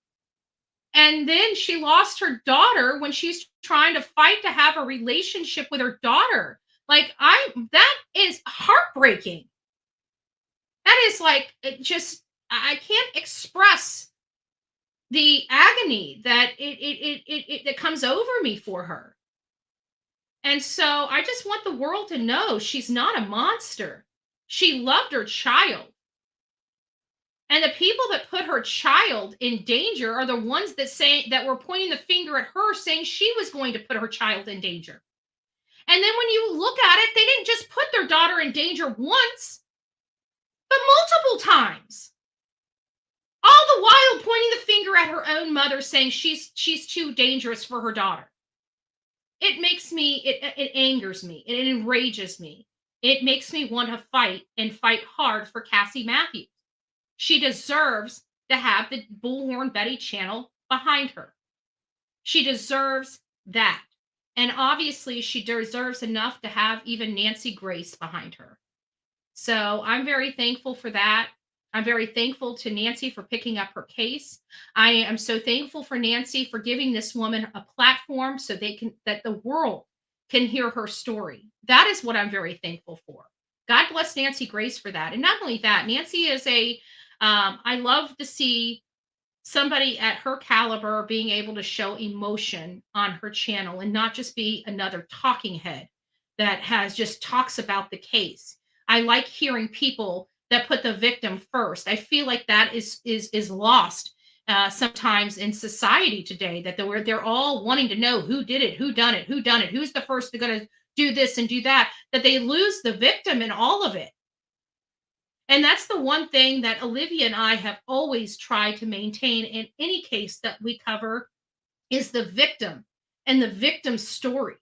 And then she lost her daughter when she's trying to fight to have a relationship with her daughter. Like that is heartbreaking. That is like, I can't express the agony that that comes over me for her. And so I just want the world to know she's not a monster. She loved her child. And the people that put her child in danger are the ones that were pointing the finger at her, saying she was going to put her child in danger. And then when you look at it, they didn't just put their daughter in danger once, but multiple times. All the while pointing the finger at her own mother, saying she's too dangerous for her daughter. It makes me, it angers me. It enrages me. It makes me want to fight hard for Cassie Matthews. She deserves to have the Bullhorn Betty channel behind her. She deserves that. And obviously she deserves enough to have even Nancy Grace behind her. So I'm very thankful for that. I'm very thankful to Nancy for picking up her case. I am so thankful for Nancy for giving this woman a platform so that the world can hear her story. That is what I'm very thankful for. God bless Nancy Grace for that. And not only that, Nancy is I love to see somebody at her caliber being able to show emotion on her channel and not just be another talking head that just talks about the case. I like hearing people that put the victim first. I feel like that is lost sometimes in society today. That they're all wanting to know who did it, who done it, who's the first to gonna do this and do that. That they lose the victim in all of it. And that's the one thing that Olivia and I have always tried to maintain in any case that we cover is the victim and the victim's story.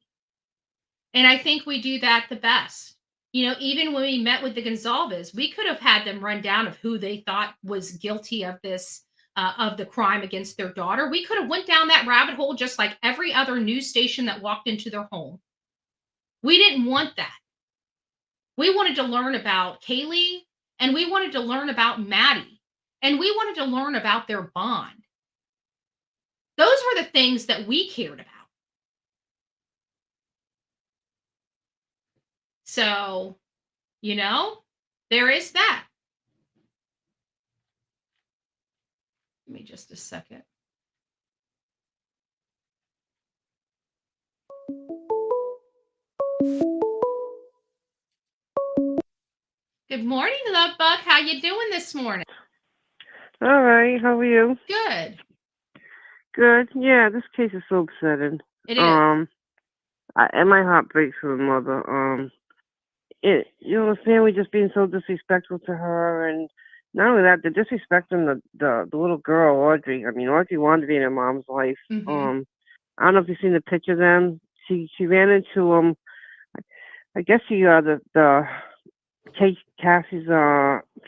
And I think we do that the best. Even when we met with the Gonzalez, we could have had them run down of who they thought was guilty of this, of the crime against their daughter. We could have went down that rabbit hole just like every other news station that walked into their home. We didn't want that. We wanted to learn about Kaylee, and we wanted to learn about Maddie, and we wanted to learn about their bond. Those were the things that we cared about. So, there is that. Give me just a second. Good morning, Love Bug. How you doing this morning? All right, how are you? Good. Good. Yeah, this case is so upsetting. It is. And my heart breaks for the mother. The family just being so disrespectful to her, and not only that, they're disrespecting the little girl, Audrii. I mean, Audrii wanted to be in her mom's life. Mm-hmm. I don't know if you've seen the picture of them. She ran into I guess Cassie's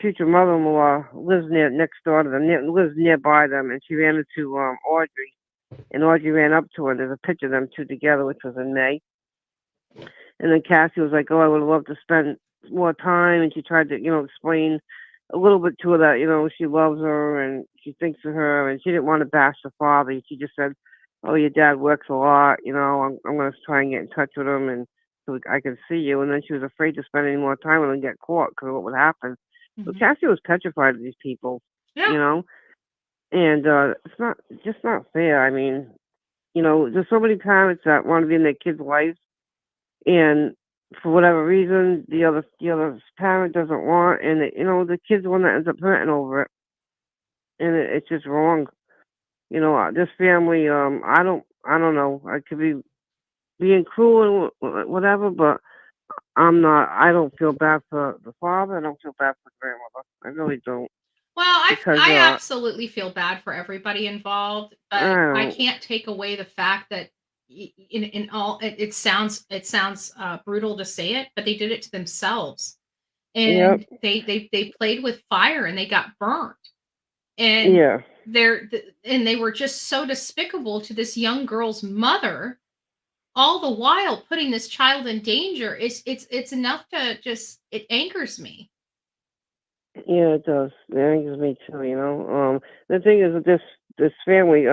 future mother-in-law lives next door to them, lives nearby them, and she ran into Audrii, and Audrii ran up to her. There's a picture of them two together, which was in May. And then Cassie was like, "Oh, I would have loved to spend more time," and she tried to, explain a little bit to her that, she loves her and she thinks of her, and she didn't want to bash the father. She just said, "Oh, your dad works a lot, I'm going to try and get in touch with him and so I can see you." And then she was afraid to spend any more time with him and get caught because of what would happen. So Cassie was petrified of these people, and it's not fair. I mean, there's so many parents that want to be in their kids' lives, and for whatever reason, the other parent doesn't want, and the kid's the one that ends up hurting over it, and it's just wrong. This family, I don't know. I could be being cruel and whatever, but I don't feel bad for the father. I don't feel bad for the grandmother. I really don't. Well, I absolutely feel bad for everybody involved, but I can't take away the fact that in all it sounds brutal to say it, but they did it to themselves, and they played with fire and they got burnt, and they were just so despicable to this young girl's mother, all the while putting this child in danger. It's enough to just, it angers me. Yeah, it does. It angers me too. The thing is with this family,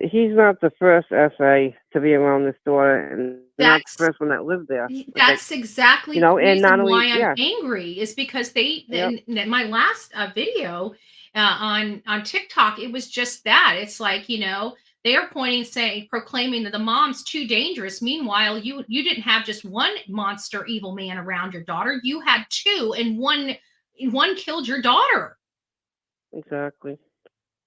he's not the first SA to be around this daughter, and not the first one that lived there. That's exactly the reason why I'm angry, is because my last video on TikTok, it was just that. It's like, they are proclaiming that the mom's too dangerous. Meanwhile, you didn't have just one monster evil man around your daughter. You had two, and one killed your daughter. Exactly.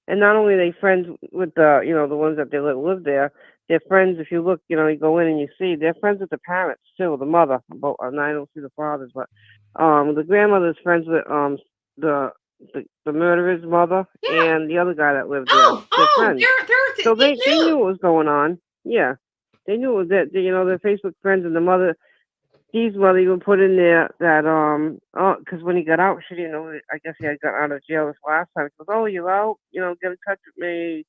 And not only are they friends with the ones that they live there, they're friends. If you look, you go in and you see they're friends with the parents too, the mother. And I don't see the fathers, but the grandmother's friends with the murderer's mother and the other guy that lived there. So they knew what was going on. Yeah, they knew it was that. Their Facebook friends, and the mother. Steve's mother even put in there that because when he got out, she didn't know. I guess he had got out of jail this last time. She goes, "Oh, you're out. Get in touch with me."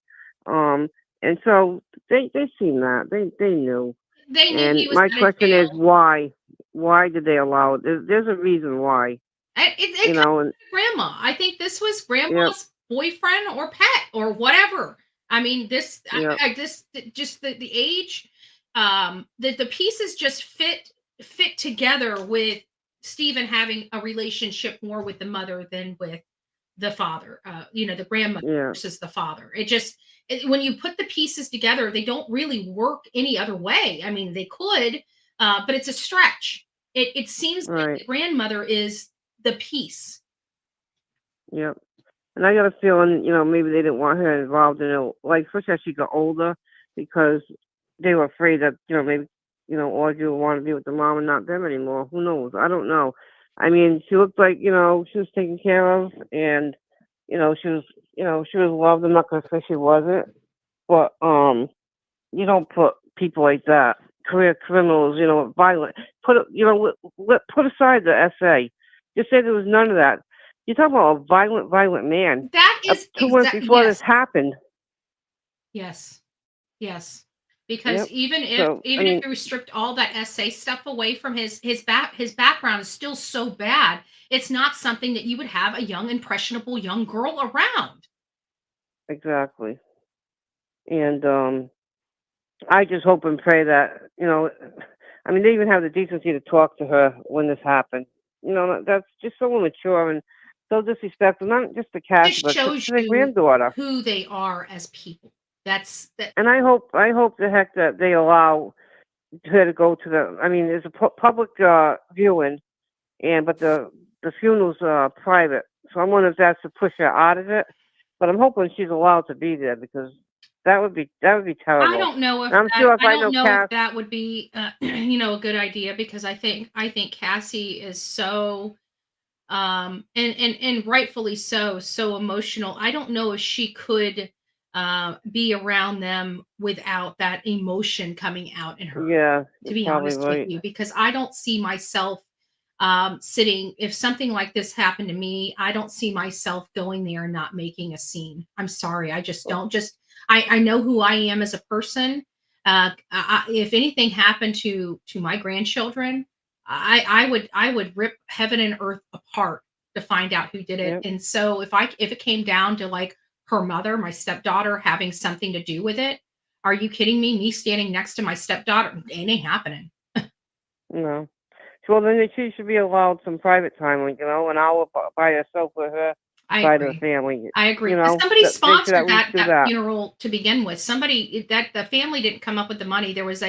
And so they seen that. They knew. They knew. And he was my question is why? Why did they allow it? There's a reason why. It comes to grandma. I think this was grandma's boyfriend or pet or whatever. I mean, just the age, the pieces just fit together with Steven having a relationship more with the mother than with the father. The grandmother versus the father. When you put the pieces together, they don't really work any other way. I mean, they could, but it's a stretch. It seems like the grandmother is the piece. Yep. And I got a feeling, maybe they didn't want her involved in it, like, especially as she got older, because they were afraid that, maybe, Audrey would want to be with the mom and not them anymore. Who knows? I don't know. I mean, she looked like, she was taken care of, and, she was loved. I'm not going to say she wasn't, but, you don't put people like that, career criminals, violent, put aside the essay. Just say there was none of that. You're talking about a violent man. That is 2 months before this happened. Yes. Yes. Because Yep. even if So, even if you restrict all that essay stuff away from his background is still so bad, it's not something that you would have a young, impressionable young girl around. exactly. And I just hope and pray that, I mean, they even have the decency to talk to her when this happened. That's just so immature and so disrespectful, not just to Cassie, This but to shows their you granddaughter. who they are as people. That's that. And I hope the heck that they allow her to go to the. I mean, there's a public viewing, but the funeral's private. So I'm wondering if that's to push her out of it. But I'm hoping she's allowed to be there because that would be terrible. I don't know if And I'm that, sure if I I don't know know if Cass, that would be a good idea because I think Cassie is so and rightfully so emotional. I don't know if she could be around them without that emotion coming out in her, yeah, to you're be probably honest with right. you, because I don't see myself sitting, if something like this happened to me, I don't see myself going there and not making a scene. I'm sorry, I just don't. Just I know who I am as a person. If anything happened to my grandchildren, I would rip heaven and earth apart to find out who did it. Yep. And so if it came down to like her mother, my stepdaughter, having something to do with it, are you kidding me? Me standing next to my stepdaughter, it ain't happening. No. Well, then she should be allowed some private time, like, an hour by herself with her I side of the agree. family. I agree. 'Cause somebody They should sponsored at least that do that that. funeral to begin with. Somebody that the family didn't come up with the money. There was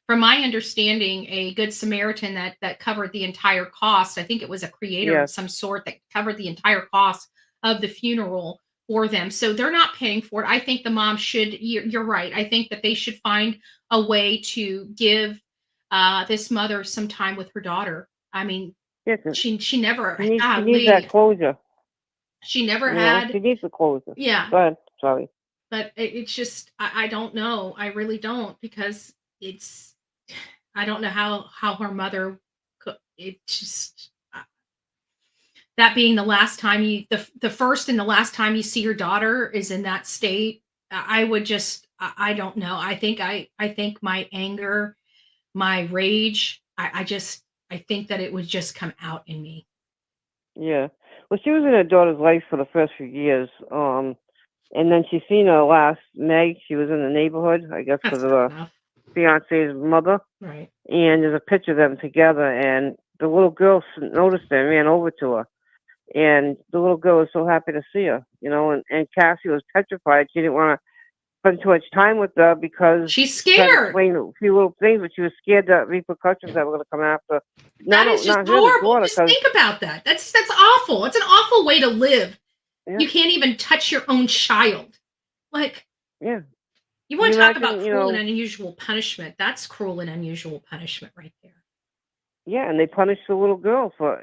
from my understanding, a Good Samaritan that covered the entire cost. I think it was a creator of Yes. some sort that covered the entire cost of the funeral for them. So they're not paying for it. I think the mom should. You're right. I think that they should find a way to give this mother some time with her daughter. I mean, Yes. Yeah, she never, she needs that golly, closure. she never had. She needs the closure. Yeah, Go ahead. Sorry. but it's just I don't know. I really don't because it's I don't know how her mother could. It just that being the last time the first and the last time you see your daughter is in that state. I would just I don't know. I think my anger, my rage, I think that it would just come out in me. Yeah. Well, she was in her daughter's life for the first few years. And then she seen her last May. She was in the neighborhood, I guess, That's because of fair the enough, fiance's mother. right? And there's a picture of them together. And the little girl noticed her and ran over to her. And the little girl was so happy to see her, and Cassie was petrified. She didn't want to spend too much time with her because She's she tried to scared. explain a few little things, but she was scared the repercussions that were going to come after. That is just Not her, the horrible. daughter, Just 'cause think about that. That's awful. It's an awful way to live. yeah, You can't even touch your own child. Like, yeah. you Can want you to talk about imagine, cruel and unusual punishment. That's cruel and unusual punishment right there. yeah, and they punished the little girl for,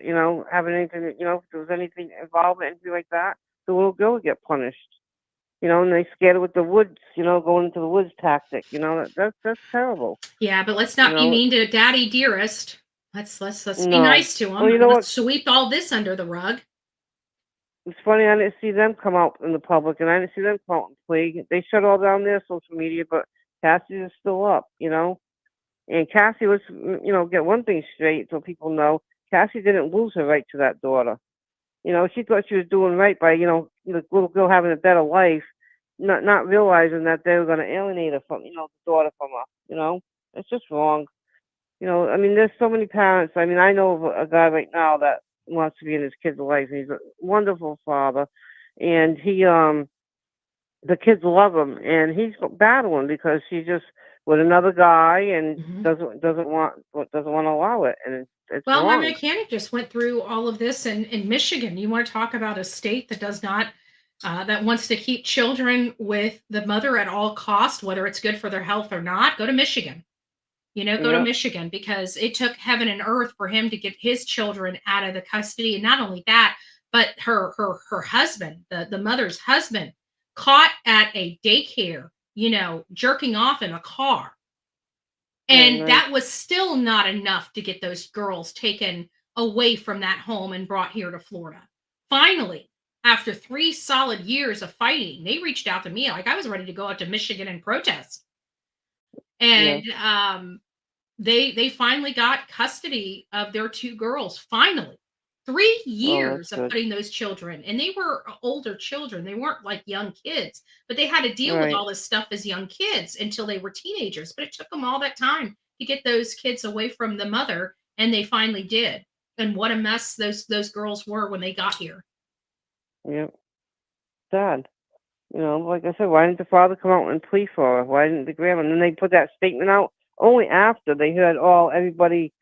having anything, if there was anything involved, anything like that, the little girl would get punished. And they scared her with the woods, going into the woods tactic, that's terrible. Yeah, but let's You not be know, mean to Daddy Dearest. Let's be no. nice to him Well, you and know let's what? sweep all this under the rug. It's funny, I didn't see them come out in the public, and I didn't see them come out and plea. They shut all down their social media, but Cassie is still up. And Cassie was, get one thing straight so people know, Cassie didn't lose her right to that daughter. She thought she was doing right by, the little girl having a better life, not realizing that they were going to alienate her from, the daughter from her. It's just wrong. I mean, there's so many parents. I mean, I know of a guy right now that wants to be in his kid's life. And he's a wonderful father, and the kids love him, and he's battling because she's just with another guy and Mhm. doesn't want to allow it, and it's Well, my wrong. mechanic just went through all of this in Michigan. You want to talk about a state that does not, that wants to keep children with the mother at all cost, whether it's good for their health or not? Go to Michigan. Go to Yep. Michigan, because it took heaven and earth for him to get his children out of the custody. And not only that, but her husband, the mother's husband, caught at a daycare, jerking off in a car. Oh, And nice. that was still not enough to get those girls taken away from that home and brought here to Florida. Finally, after 3 solid years of fighting, they reached out to me. Like, I was ready to go out to Michigan and protest. Yeah. And they finally got custody of their 2 girls. Finally. 3 Oh, years that's of good. putting those children, and they were older children. They weren't like young kids, but they had to deal with Right. all this stuff as young kids until they were teenagers. But it took them all that time to get those kids away from the mother, and they finally did. And what a mess those girls were when they got here. Yep. Sad. Like I said, why didn't the father come out and plead for her? Why didn't the grandma? And then they put that statement out only after they heard everybody,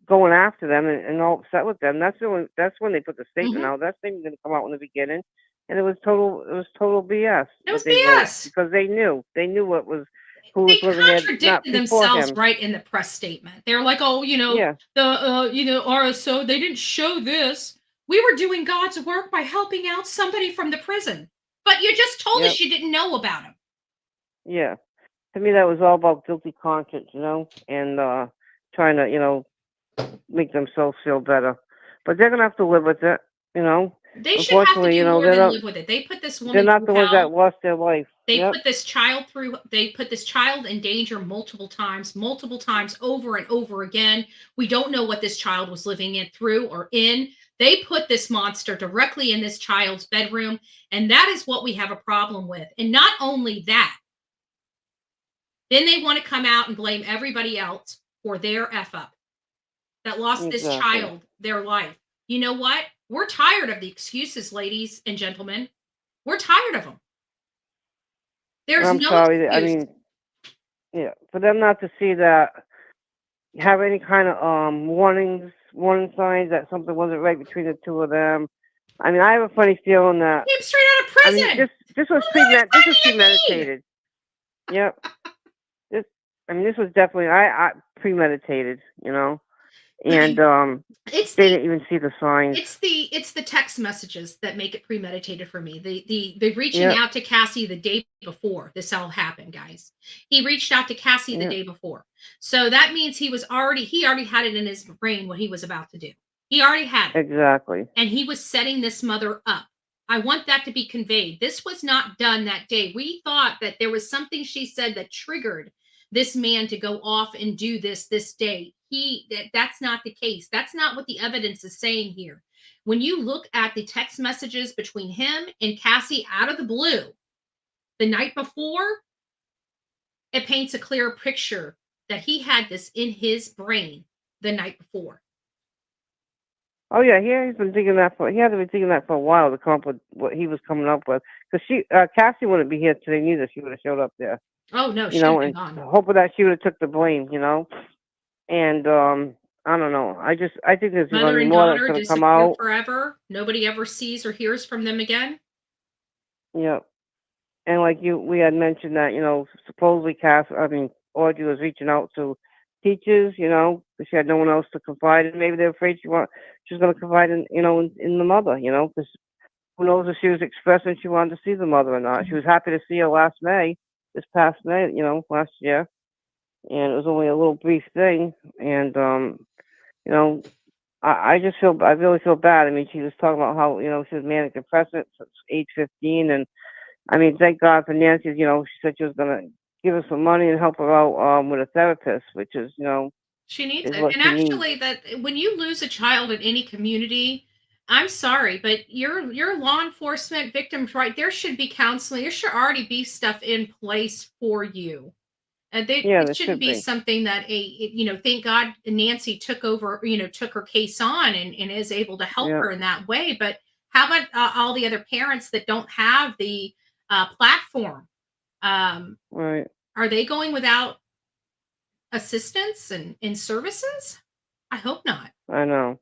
going after them and all upset with them. That's when they put the statement Mhm. out. That statement didn't come out in the beginning, and it was total BS. It What was they wrote, BS. because they knew who They was living there not contradicted before themselves him. right in the press statement. They're like, "Oh, Yeah. the RSO, they didn't show this. We were doing God's work by helping out somebody from the prison. But you just told Yep. us you didn't know about him." Yeah. To me, that was all about guilty conscience, and trying to, make themselves feel better. But they're gonna have to live with it, you know. They should have to Unfortunately, do more they're than not live with it. They put this they're woman not through the ones that hell. lost their life. Yep. They put this child in danger multiple times over and over again. We don't know what this child was living in through or in. They put this monster directly in this child's bedroom, and that is what we have a problem with. And not only that, then they want to come out and blame everybody else for their F up that lost this Exactly. child their life. You know what? We're tired of the excuses, ladies and gentlemen. We're tired of them. And There's I'm no sorry. I excuse. mean, yeah, for them not to see that, have any kind of warning signs that something wasn't right between the two of them. I mean, I have a funny feeling that. Came straight out of I mean, prison. this was What do you mean? premeditated. Yep. This was definitely I premeditated. And It's they the didn't even see the signs. it's the text messages that make it premeditated for me. The reaching Yep. out to Cassie the day before this all happened, guys. He reached out to Cassie the Yep. day before. So that means he already had it in his brain what he was about to do. He already had it. Exactly. And he was setting this mother up. I want that to be conveyed. This was not done that day. We thought that there was something she said that triggered this man to go off and do this day. That's not the case. That's not what the evidence is saying here. When you look at the text messages between him and Cassie out of the blue the night before, it paints a clearer picture that he had this in his brain the night before. Oh yeah, he's been thinking that he had to be thinking that for a while to come up with what he was coming up with. Because Cassie wouldn't be here today neither. She would have showed up there. Oh no, she'd have been And gone. hoping that she would have took the blame. And I don't know. I think there's going Mother to be and more that's daughter going to come disappear out. forever. Nobody ever sees or hears from them again. Yep. And like we had mentioned that supposedly Audrey was reaching out to teachers, because she had no one else to confide in. Maybe they're afraid she was going to confide in in the mother, because who knows if she was expressing she wanted to see the mother or not. She was happy to see her this past May, last year, and it was only a little brief thing. And I really feel bad. I mean, she was talking about how she was manic depressive since age 15, and I mean, thank God for Nancy. She said she was going to give her some money and help her out with a therapist, which is She needs is it. what And she needs. actually, that when you lose a child in any community, I'm sorry, but your law enforcement victims, right? There should be counseling. There should already be stuff in place for you. And Yeah, it there shouldn't should be be. something that thank God Nancy took over, took her case on and is able to help Yeah, her in that way. But how about all the other parents that don't have the platform? Um, right. are they going without assistance and services? I hope not. I know.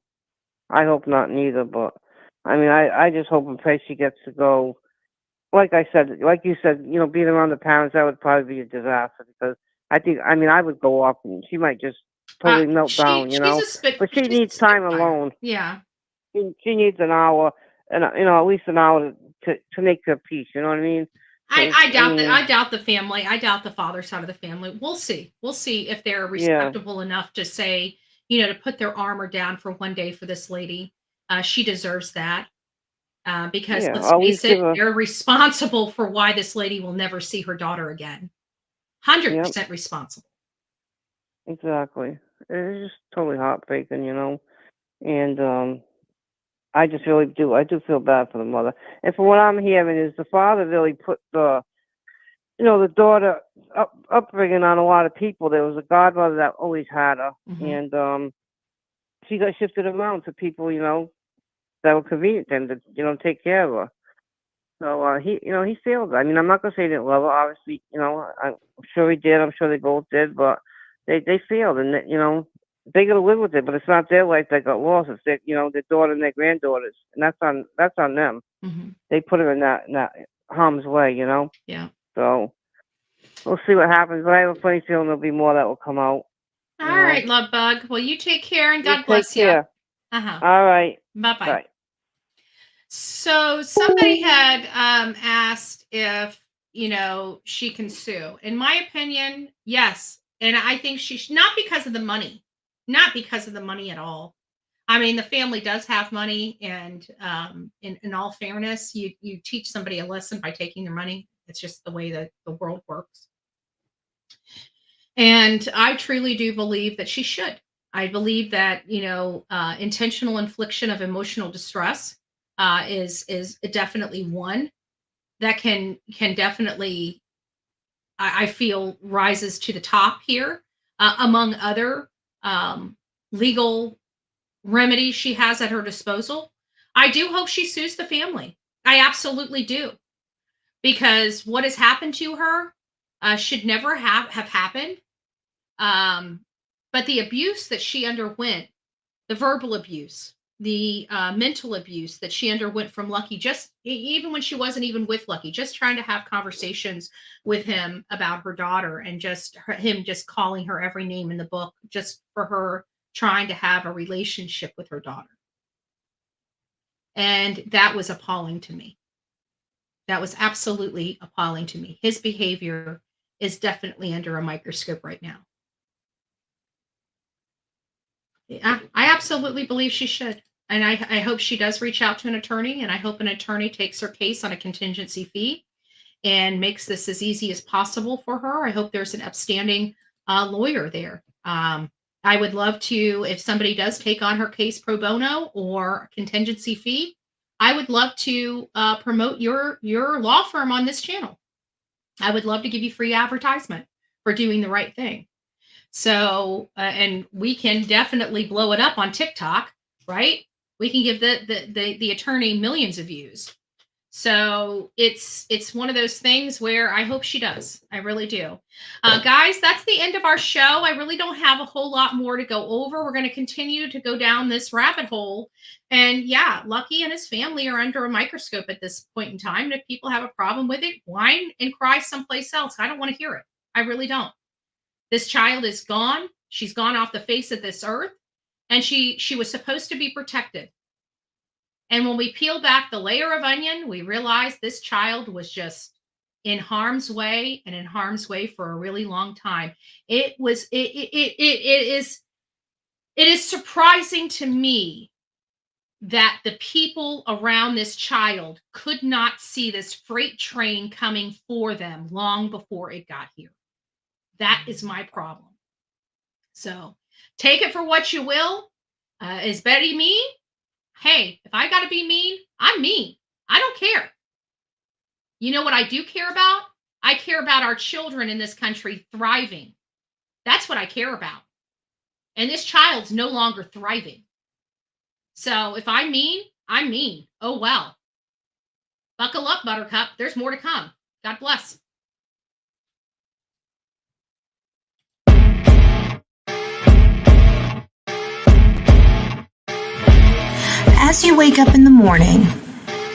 I hope not neither, but I mean, I just hope and pray she gets to go. Like I said, like you said, you know, being around the parents, that would probably be a disaster because I mean, I would go off and she might just totally melt down, you know. But she needs time alone. Yeah. She needs an hour, and you know, at least an hour to make her peace. You know what I mean? I doubt that. I doubt the family. I doubt the father side of the family. We'll see. We'll see if they're respectable enough to say, you know, to put their armor down for one day for this lady. She deserves that. Because let's face it, they're responsible for why this lady will never see her daughter again. 100% responsible. Exactly. It's just totally heartbreaking, you know. And I just really do. I do feel bad for the mother. And from what I'm hearing is the father really put the, you know, the daughter upbringing on a lot of people. There was a godmother that always had her, and she got shifted around to people, you know, that were convenient to him to, you know, take care of her. So he, you know, he failed. I mean, I'm not gonna say he didn't love her. Obviously, you know, I'm sure he did. I'm sure they both did, but they failed, and you know, they got to live with it. But it's not their life that got lost. It's their, you know, their daughter and their granddaughters, and that's on them. They put her in that harm's way, you know. Yeah. So we'll see what happens. But I have a funny feeling there'll be more that will come out. All right, love bug. Well, you take care and God bless you. Uh huh. All right. Bye-bye. Bye. So somebody had asked if, you know, she can sue. In my opinion, yes. And I think she should, not because of the money. Not because of the money at all. I mean, the family does have money, and in all fairness, you teach somebody a lesson by taking their money. It's just the way that the world works. And I truly do believe that she should. I believe that, you know, intentional infliction of emotional distress is definitely one that can definitely, I feel, rises to the top here, among other legal remedies she has at her disposal. I do hope she sues the family. I absolutely do, because what has happened to her should never have happened. But the abuse that she underwent, the verbal abuse, the mental abuse that she underwent from Lucky, just even when she wasn't even with Lucky, just trying to have conversations with him about her daughter, and him just calling her every name in the book, just for her trying to have a relationship with her daughter. And that was appalling to me. That was absolutely appalling to me. His behavior is definitely under a microscope right now. I absolutely believe she should. And I hope she does reach out to an attorney, and I hope an attorney takes her case on a contingency fee and makes this as easy as possible for her. I hope there's an upstanding lawyer there. I would love to, if somebody does take on her case pro bono or contingency fee, I would love to promote your law firm on this channel. I would love to give you free advertisement for doing the right thing. So, and we can definitely blow it up on TikTok, right? We can give the attorney millions of views. So it's one of those things where I hope she does. I really do. Guys, that's the end of our show. I really don't have a whole lot more to go over. We're going to continue to go down this rabbit hole. And yeah, Lucky and his family are under a microscope at this point in time. And if people have a problem with it, whine and cry someplace else. I don't want to hear it. I really don't. This child is gone. She's gone off the face of this earth. And she was supposed to be protected. And when we peel back the layer of onion, we realize this child was just in harm's way, and in harm's way for a really long time. It is surprising to me that the people around this child could not see this freight train coming for them long before it got here. That is my problem. So take it for what you will. Is Betty mean? Hey, if I got to be mean, I'm mean. I don't care. You know what I do care about? I care about our children in this country thriving. That's what I care about. And this child's no longer thriving. So if I'm mean, I'm mean. Oh, well. Buckle up, Buttercup. There's more to come. God bless. As you wake up in the morning,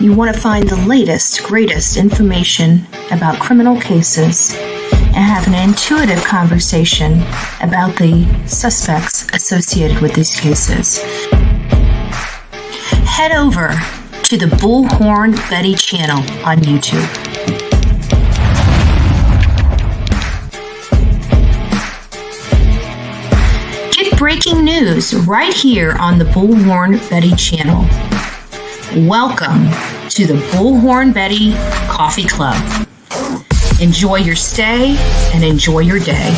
you want to find the latest, greatest information about criminal cases and have an intuitive conversation about the suspects associated with these cases. Head over to the Bullhorn Betty channel on YouTube. Get breaking news right here on the Bullhorn Betty channel. Welcome to the Bullhorn Betty Coffee Club. Enjoy your stay and enjoy your day.